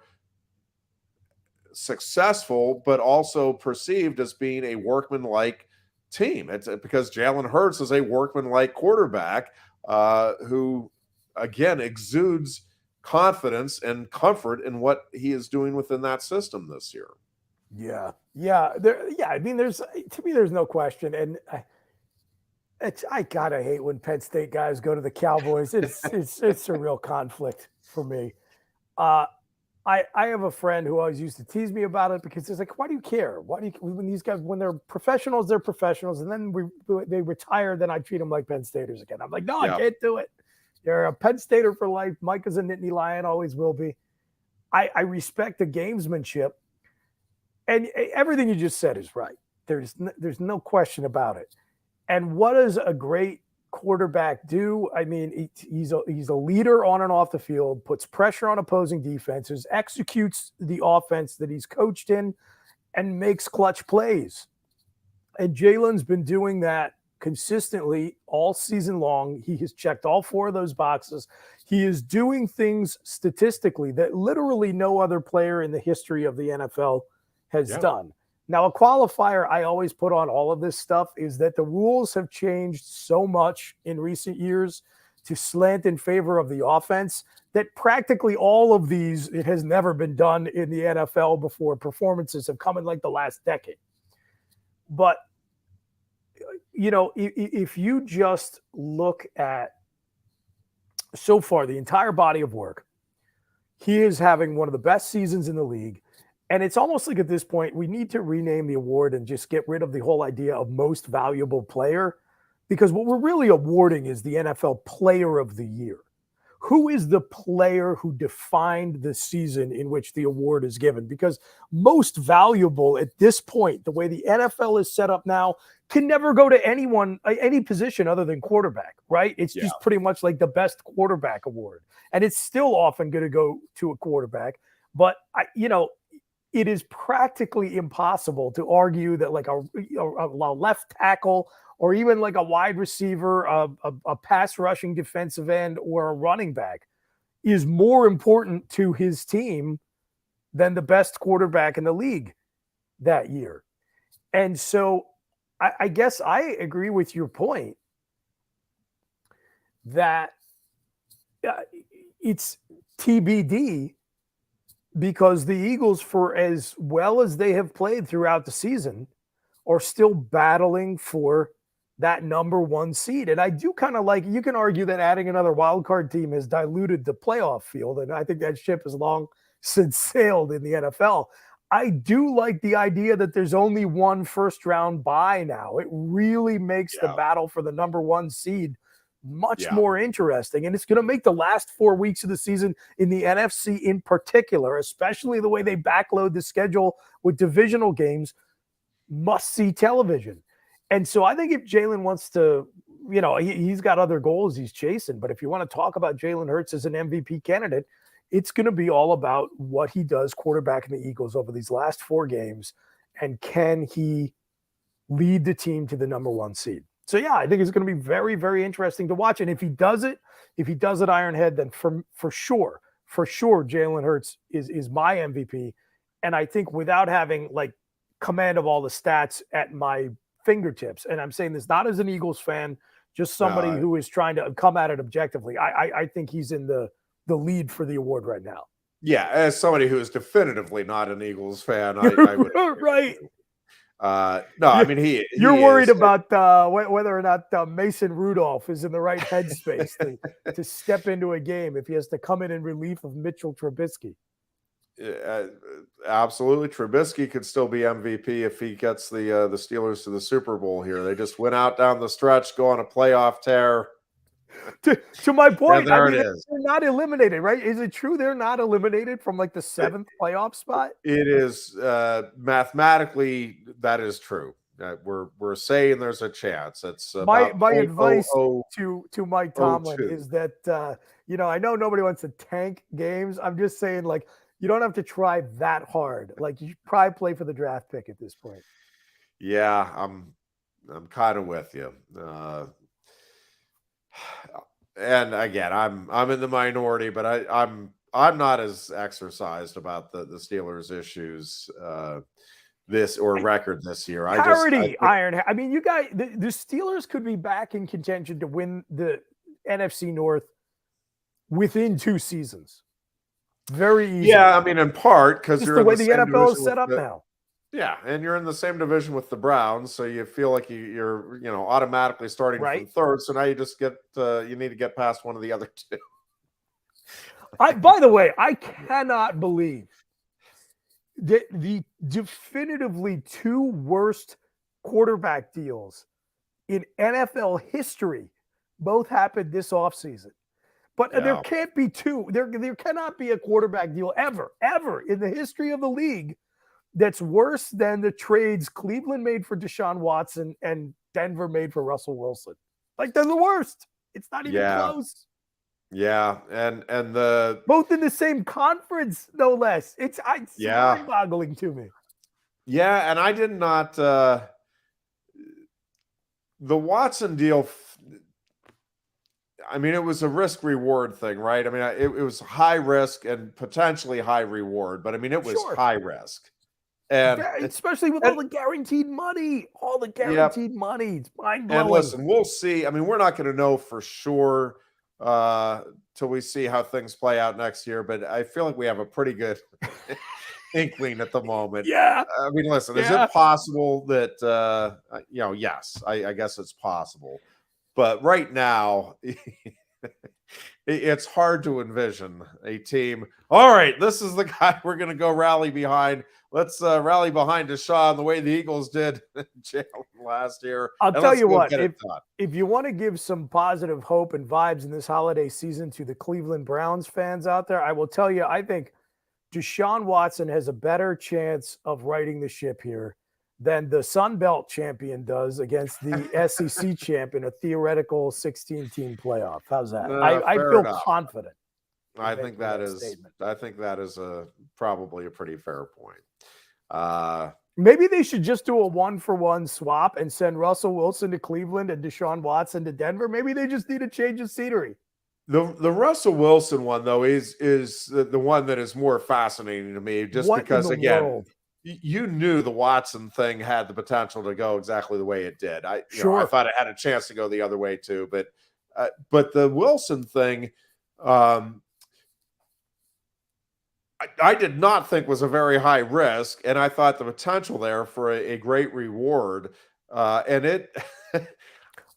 successful, but also perceived as being a workmanlike team. It's because Jalen Hurts is a workmanlike quarterback who, again, exudes confidence and comfort in what he is doing within that system this year. Yeah. I mean, there's no question, and I gotta hate when Penn State guys go to the Cowboys. It's a real conflict for me. Uh, I have a friend who always used to tease me about it because it's like, why do you care? Why do you, when these guys, when they're professionals, and then they retire, then I treat them like Penn Staters again. I'm like, no, I can't do it. You're a Penn Stater for life. Mike is a Nittany Lion, always will be. I respect the gamesmanship, and everything you just said is right. There's no question about it. And what does a great quarterback do? I mean, he's a leader on and off the field, puts pressure on opposing defenses, executes the offense that he's coached in, and makes clutch plays. And Jalen's been doing that consistently all season long. He has checked all 4 of those boxes. He is doing things statistically that literally no other player in the history of the NFL has done. Now, a qualifier I always put on all of this stuff is that the rules have changed so much in recent years to slant in favor of the offense that practically all of these, it has never been done in the NFL before. Performances have come in like the last decade. But, you know, if you just look at so far the entire body of work, he is having one of the best seasons in the league. And it's almost like at this point, we need to rename the award and just get rid of the whole idea of most valuable player, because what we're really awarding is the NFL Player of the Year. Who is the player who defined the season in which the award is given? Because most valuable at this point, the way the NFL is set up now, can never go to any position other than quarterback, right? It's just pretty much like the best quarterback award. And it's still often going to go to a quarterback. But, it is practically impossible to argue that like a left tackle or even like a wide receiver, a pass rushing defensive end, or a running back is more important to his team than the best quarterback in the league that year. And so I guess I agree with your point that it's TBD, because the Eagles, for as well as they have played throughout the season, are still battling for that number 1 seed. And I do kind of like, you can argue that adding another wild card team has diluted the playoff field, and I think that ship has long since sailed in the NFL. I do like the idea that there's only 1 first round bye now. It really makes the battle for the number 1 seed much more interesting. And it's going to make the last 4 weeks of the season in the NFC in particular, especially the way they backload the schedule with divisional games, must-see television. And so I think if Jalen wants to, he's got other goals he's chasing, but if you want to talk about Jalen Hurts as an MVP candidate, it's going to be all about what he does quarterbacking the Eagles over these last 4 games, and can he lead the team to the number 1 seed. So, I think it's going to be very, very interesting to watch. And if he does it, Ironhead, then for sure, Jalen Hurts is my MVP. And I think without having like command of all the stats at my fingertips, and I'm saying this not as an Eagles fan, just somebody who is trying to come at it objectively, I think he's in the lead for the award right now. Yeah, as somebody who is definitively not an Eagles fan, I would right. No, I mean you're worried about whether or not Mason Rudolph is in the right headspace to step into a game if he has to come in relief of Mitchell Trubisky. Absolutely, Trubisky could still be MVP if he gets the Steelers to the Super Bowl here. They just went out down the stretch, go on a playoff tear. To my point, it is. They're not eliminated, right? Is it true they're not eliminated from like the 7th playoff spot? It is mathematically that is true. We're saying there's a chance. It's my advice to Mike Tomlin is that I know nobody wants to tank games. I'm just saying, like, you don't have to try that hard. Like, you should probably play for the draft pick at this point. Yeah, I'm kind of with you. And again, I'm in the minority, but I'm not as exercised about the Steelers' issues record this year. Ironhead. I mean, you guys, the Steelers could be back in contention to win the NFC North within 2 seasons. Very easy. Yeah, I mean, in part because you're the way the NFL is set up now. Yeah, and you're in the same division with the Browns, so you feel like you're automatically starting from Right. third. So now you just you need to get past one of the other two. By the way, I cannot believe that the definitively two worst quarterback deals in NFL history both happened this offseason. But there Yeah. can't be two. There cannot be a quarterback deal ever in the history of the league that's worse than the trades Cleveland made for Deshaun Watson and Denver made for Russell Wilson. Like, they're the worst. It's not even close. Yeah, and both in the same conference, no less. It's mind-boggling to me. Yeah, and I did not the Watson deal. I mean, it was a risk reward thing, right? I mean, it was high risk and potentially high reward, but I mean, it was high risk. And especially with all the guaranteed money, money. It's mind-blowing. And listen, we'll see. I mean, we're not going to know for sure till we see how things play out next year, but I feel like we have a pretty good inkling at the moment. Yeah. I mean, listen, is it possible that, yes, I guess it's possible. But right now, it's hard to envision a team. All right, this is the guy we're going to go rally behind. Let's rally behind Deshaun the way the Eagles did last year. I'll tell you what, if you want to give some positive hope and vibes in this holiday season to the Cleveland Browns fans out there, I will tell you, I think Deshaun Watson has a better chance of righting the ship here than the Sun Belt champion does against the SEC champ in a theoretical 16-team playoff. How's that? I feel confident. I think that is probably a pretty fair point. Maybe they should just do a 1-for-1 swap and send Russell Wilson to Cleveland and Deshaun Watson to Denver. Maybe they just need a change of scenery. The Russell Wilson one, though, is the one that is more fascinating to me, just because, again, you knew the Watson thing had the potential to go exactly the way it did. I thought it had a chance to go the other way too, but the Wilson thing, I did not think was a very high risk, and I thought the potential there for a great reward. And it,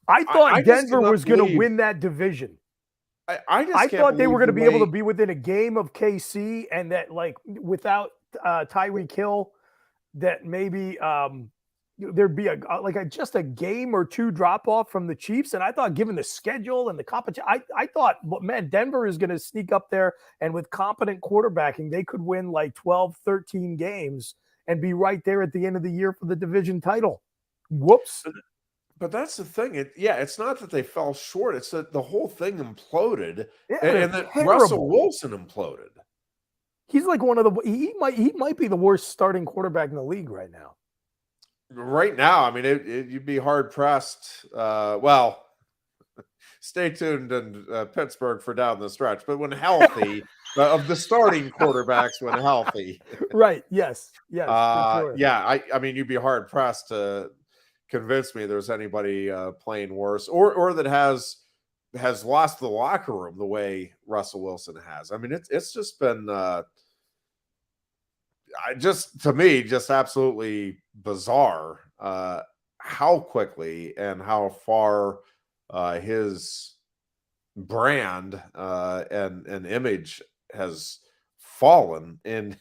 I thought Denver was going to win that division. I thought they were going to be able to be within a game of KC, and that, like, without Tyreek Hill, that maybe there'd be just a game or two drop off from the Chiefs. And I thought, given the schedule and the competition, I thought, man, Denver is going to sneak up there, and with competent quarterbacking, they could win like 12, 13 games and be right there at the end of the year for the division title. Whoops. But that's the thing. It's not that they fell short. It's that the whole thing imploded, and that Russell Wilson imploded. He's like one of the he might be the worst starting quarterback in the league right now. Right now, I mean, you'd be hard pressed. Well, stay tuned in Pittsburgh for down the stretch. But when healthy, of the starting quarterbacks, when healthy, right? Yes. Sure. Yeah. I mean, you'd be hard pressed to convince me there's anybody playing worse or that has lost the locker room the way Russell Wilson has. I mean, it's just been to me just absolutely bizarre how quickly and how far his brand and image has fallen in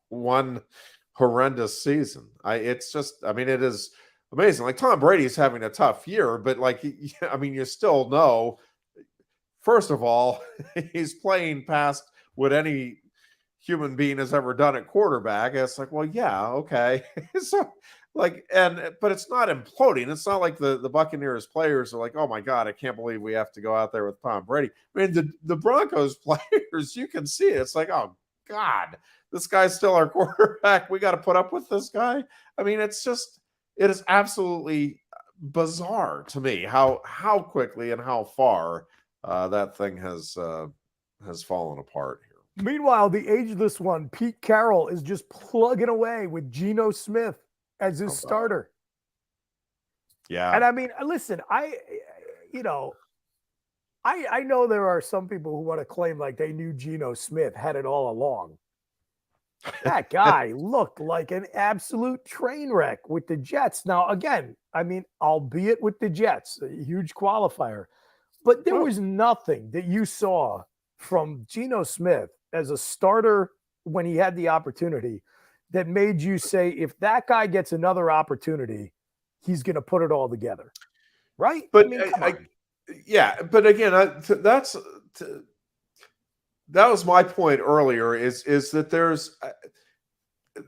one horrendous season. It is amazing. Like, Tom Brady's having a tough year, but you still know, first of all, he's playing past what any human being has ever done at quarterback. It's like, well, yeah, okay. So, but it's not imploding. It's not like the Buccaneers players are like, oh my God, I can't believe we have to go out there with Tom Brady. I mean, the Broncos players, you can see it. It's like, oh God, this guy's still our quarterback. We got to put up with this guy. I mean, it is absolutely bizarre to me how quickly and how far that thing has fallen apart here. Meanwhile, the ageless one, Pete Carroll, is just plugging away with Geno Smith as his starter. Yeah. And I mean, listen, I know there are some people who want to claim like they knew Geno Smith had it all along. That guy looked like an absolute train wreck with the Jets. Now, again, I mean, albeit with the Jets, a huge qualifier, but there was nothing that you saw from Geno Smith as a starter when he had the opportunity that made you say, if that guy gets another opportunity, he's going to put it all together. Right? But I mean, come on. yeah, but again, that was my point earlier. Is that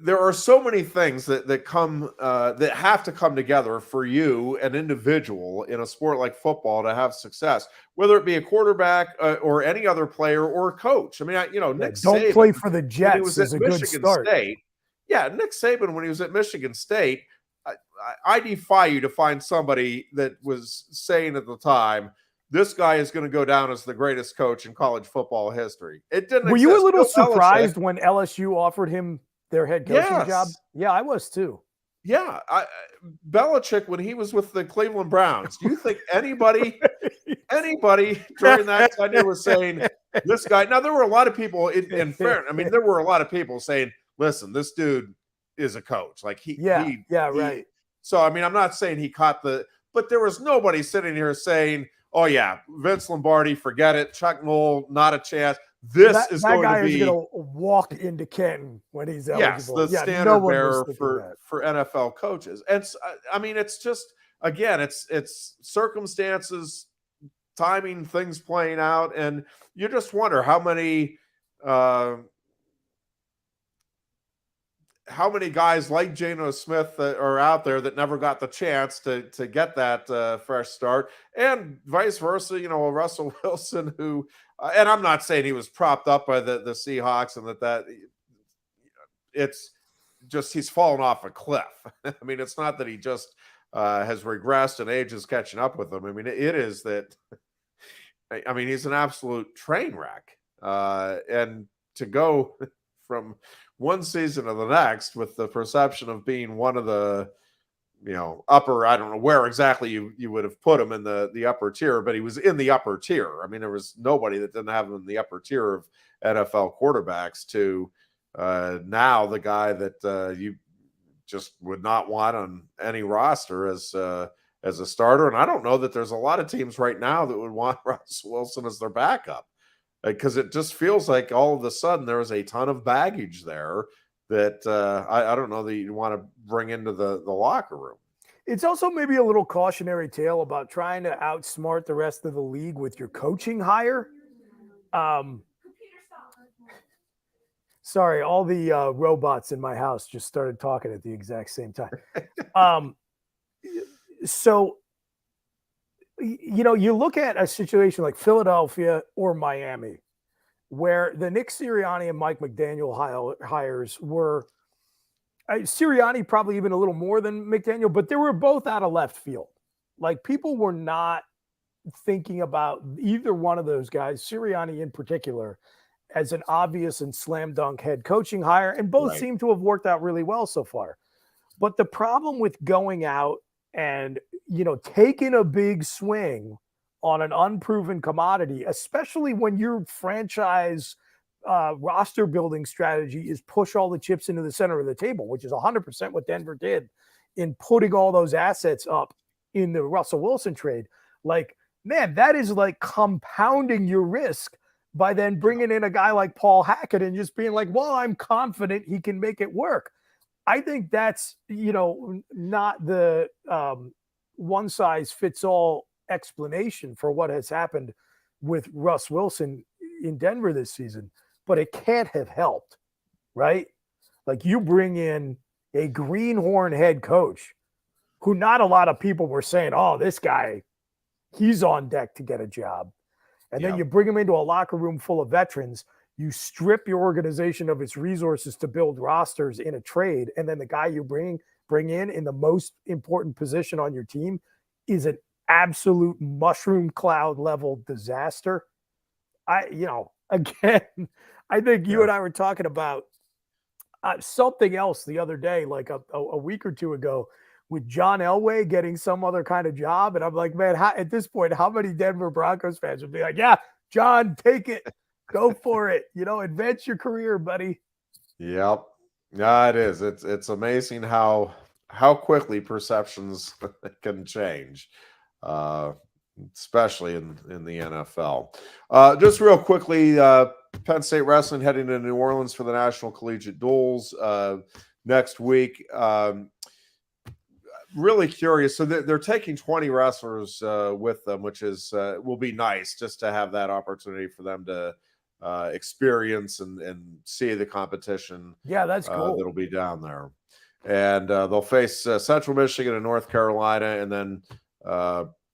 there are so many things that come that have to come together for you, an individual in a sport like football, to have success, whether it be a quarterback or any other player or a coach. I mean, Nick Don't Saban, play for the when he Jets was is at a good Michigan start. State. Yeah, Nick Saban, when he was at Michigan State, I defy you to find somebody that was saying at the time, this guy is going to go down as the greatest coach in college football history. It didn't Were exist. you a little Bill Belichick- surprised when LSU offered him their head coaching job? Yeah, I was too. Yeah, Belichick, when he was with the Cleveland Browns, do you think anybody during that tenure was saying this guy? Now, there were a lot of people in fairness. I mean, there were a lot of people saying, listen, this dude is a coach. Like right. So, I mean, I'm not saying he caught but there was nobody sitting here saying, oh yeah, Vince Lombardi, forget it. Chuck Noll, not a chance. That guy is going to walk into Canton when he's eligible. Yes, the standard bearer for NFL coaches. And I mean, it's just, again, it's circumstances, timing, things playing out, and you just wonder how many guys like Geno Smith are out there that never got the chance to get that fresh start, and vice versa. Russell Wilson, who, and I'm not saying he was propped up by the Seahawks, and that it's just he's fallen off a cliff. I mean, it's not that he just has regressed and age is catching up with him. I mean, it is that. I mean, he's an absolute train wreck, and to go from one season to the next with the perception of being one of the, upper, I don't know where exactly you would have put him in the upper tier, but he was in the upper tier. I mean, there was nobody that didn't have him in the upper tier of NFL quarterbacks to now the guy that you just would not want on any roster as a starter. And I don't know that there's a lot of teams right now that would want Russell Wilson as their backup, because it just feels like all of a sudden there is a ton of baggage there that I don't know that you want to bring into the locker room. It's also maybe a little cautionary tale about trying to outsmart the rest of the league with your coaching hire. Sorry, all the robots in my house just started talking at the exact same time. So, you look at a situation like Philadelphia or Miami, where the Nick Sirianni and Mike McDaniel hires were Sirianni probably even a little more than McDaniel, but they were both out of left field. Like, people were not thinking about either one of those guys, Sirianni in particular, as an obvious and slam dunk head coaching hire, and both seem to have worked out really well so far. But the problem with going out and, taking a big swing on an unproven commodity, especially when your franchise roster building strategy is push all the chips into the center of the table, which is 100% what Denver did in putting all those assets up in the Russell Wilson trade. Like, man, that is like compounding your risk by then bringing in a guy like Paul Hackett and just being like, well, I'm confident he can make it work. I think that's, not the one size fits all explanation for what has happened with Russ Wilson in Denver this season, but it can't have helped, right? Like, you bring in a greenhorn head coach who not a lot of people were saying, oh, this guy, he's on deck to get a job. And then you bring him into a locker room full of veterans. You strip your organization of its resources to build rosters in a trade. And then the guy you bring in the most important position on your team is an absolute mushroom cloud level disaster. I think you and I were talking about something else the other day, like a week or two ago, with John Elway getting some other kind of job. And I'm like, man, at this point, how many Denver Broncos fans would be like, yeah, John, take it, go for it, advance your career, buddy. Yep. Yeah, it is. It's amazing how quickly perceptions can change, uh, especially in the NFL. Just real quickly, Penn State wrestling heading to New Orleans for the National Collegiate Duels next week. Really curious. So they're taking 20 wrestlers with them, which is will be nice just to have that opportunity for them to experience and see the competition. Yeah, that's cool. That'll be down there. And they'll face Central Michigan and North Carolina, and then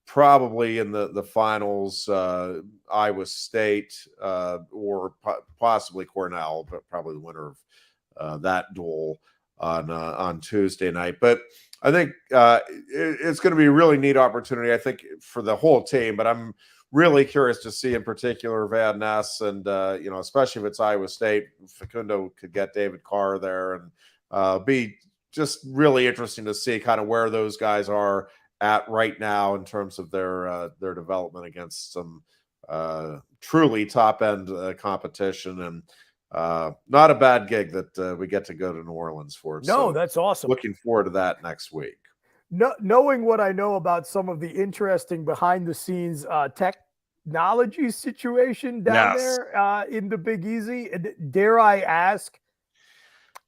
probably in the finals, Iowa State or possibly Cornell, but probably the winner of that duel on Tuesday night. But I think it's going to be a really neat opportunity, I think, for the whole team. But I'm really curious to see in particular Van Ness and, especially if it's Iowa State, Facundo could get David Carr there and be just really interesting to see kind of where those guys are at right now in terms of their development against some truly top end competition, and not a bad gig that we get to go to New Orleans for. No, so that's awesome. Looking forward to that next week. Knowing what I know about some of the interesting behind the scenes technology situation down there in the Big Easy, dare I ask,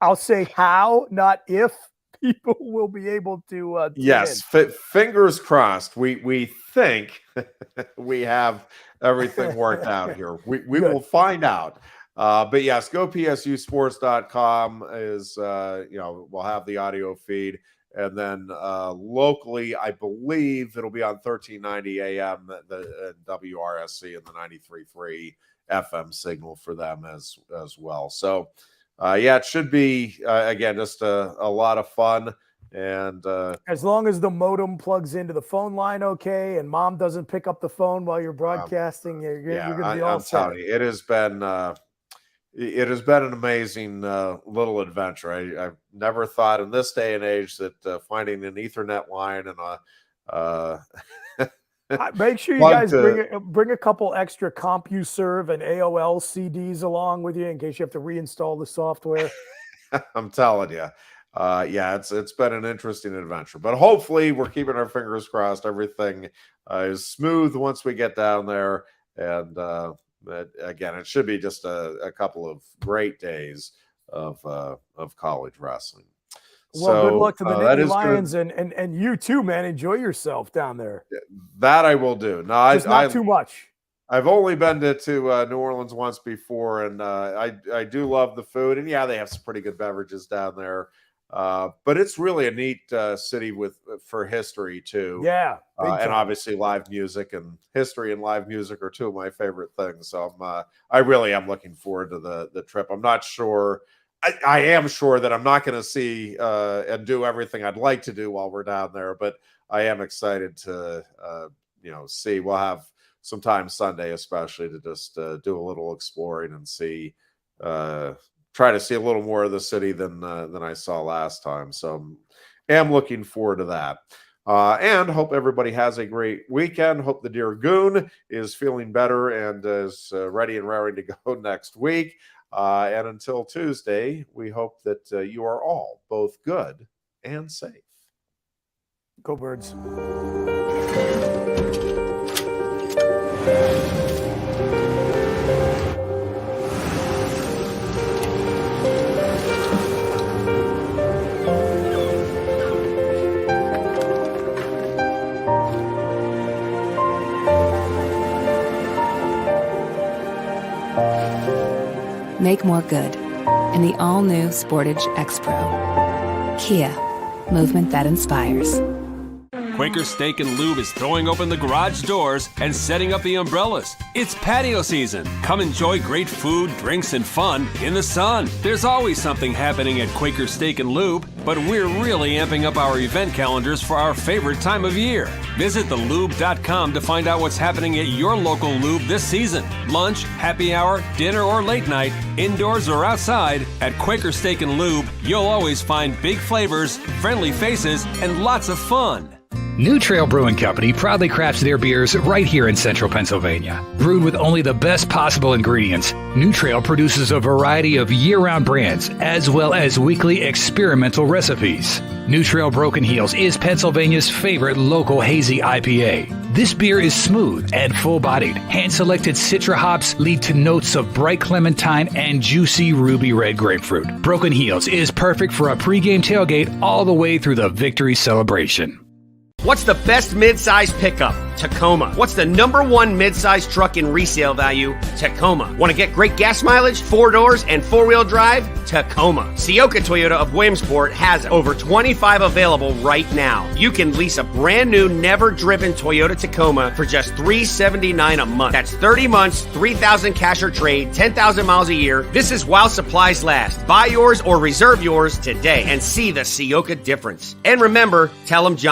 I'll say how, not if, people will be able to yes, fingers crossed. We think we have everything worked out here. We will find out. But yes, gopsusports.com is we'll have the audio feed, and then locally I believe it'll be on 1390 AM the WRSC and the 93.3 FM signal for them as well. So it should be again just a lot of fun, and as long as the modem plugs into the phone line okay, and mom doesn't pick up the phone while you're broadcasting, you're going to be all set. Telling you, it has been an amazing little adventure. I've never thought in this day and age that finding an Ethernet line and make sure you guys bring a couple extra CompuServe and AOL CDs along with you in case you have to reinstall the software. I'm telling you, it's been an interesting adventure, but hopefully we're keeping our fingers crossed. Everything is smooth once we get down there, and again, it should be just a couple of great days of college wrestling. Well, good luck to the Nittany Lions and you too, man. Enjoy yourself down there. That I will do. No, not too much. I've only been to New Orleans once before, and I do love the food. And yeah, they have some pretty good beverages down there. But it's really a neat city for history too. Yeah, and obviously live music, and history and live music are two of my favorite things. So I really am looking forward to the trip. I'm not sure. I am sure that I'm not going to see and do everything I'd like to do while we're down there, but I am excited to see. We'll have some time Sunday, especially, to just do a little exploring and see. Try to see a little more of the city than I saw last time. So am looking forward to that. And hope everybody has a great weekend. Hope the dear Goon is feeling better and is ready and raring to go next week. And until Tuesday, we hope that you are all both good and safe. Go Birds. Make more good in the all-new Sportage X-Pro. Kia, movement that inspires. Quaker Steak and Lube is throwing open the garage doors and setting up the umbrellas. It's patio season. Come enjoy great food, drinks, and fun in the sun. There's always something happening at Quaker Steak and Lube, but we're really amping up our event calendars for our favorite time of year. Visit thelube.com to find out what's happening at your local lube this season. Lunch, happy hour, dinner, or late night, indoors or outside, at Quaker Steak and Lube, you'll always find big flavors, friendly faces, and lots of fun. New Trail Brewing Company proudly crafts their beers right here in central Pennsylvania. Brewed with only the best possible ingredients, New Trail produces a variety of year-round brands as well as weekly experimental recipes. New Trail Broken Heels is Pennsylvania's favorite local hazy IPA. This beer is smooth and full-bodied. Hand-selected Citra hops lead to notes of bright clementine and juicy ruby red grapefruit. Broken Heels is perfect for a pregame tailgate all the way through the victory celebration. What's the best mid-size pickup? Tacoma. What's the #1 mid-size truck in resale value? Tacoma. Want to get great gas mileage, 4 doors, and 4-wheel drive? Tacoma. Sioka Toyota of Williamsport has over 25 available right now. You can lease a brand new, never-driven Toyota Tacoma for just $379 a month. That's 30 months, 3,000 cash or trade, 10,000 miles a year. This is while supplies last. Buy yours or reserve yours today and see the Sioka difference. And remember, tell them John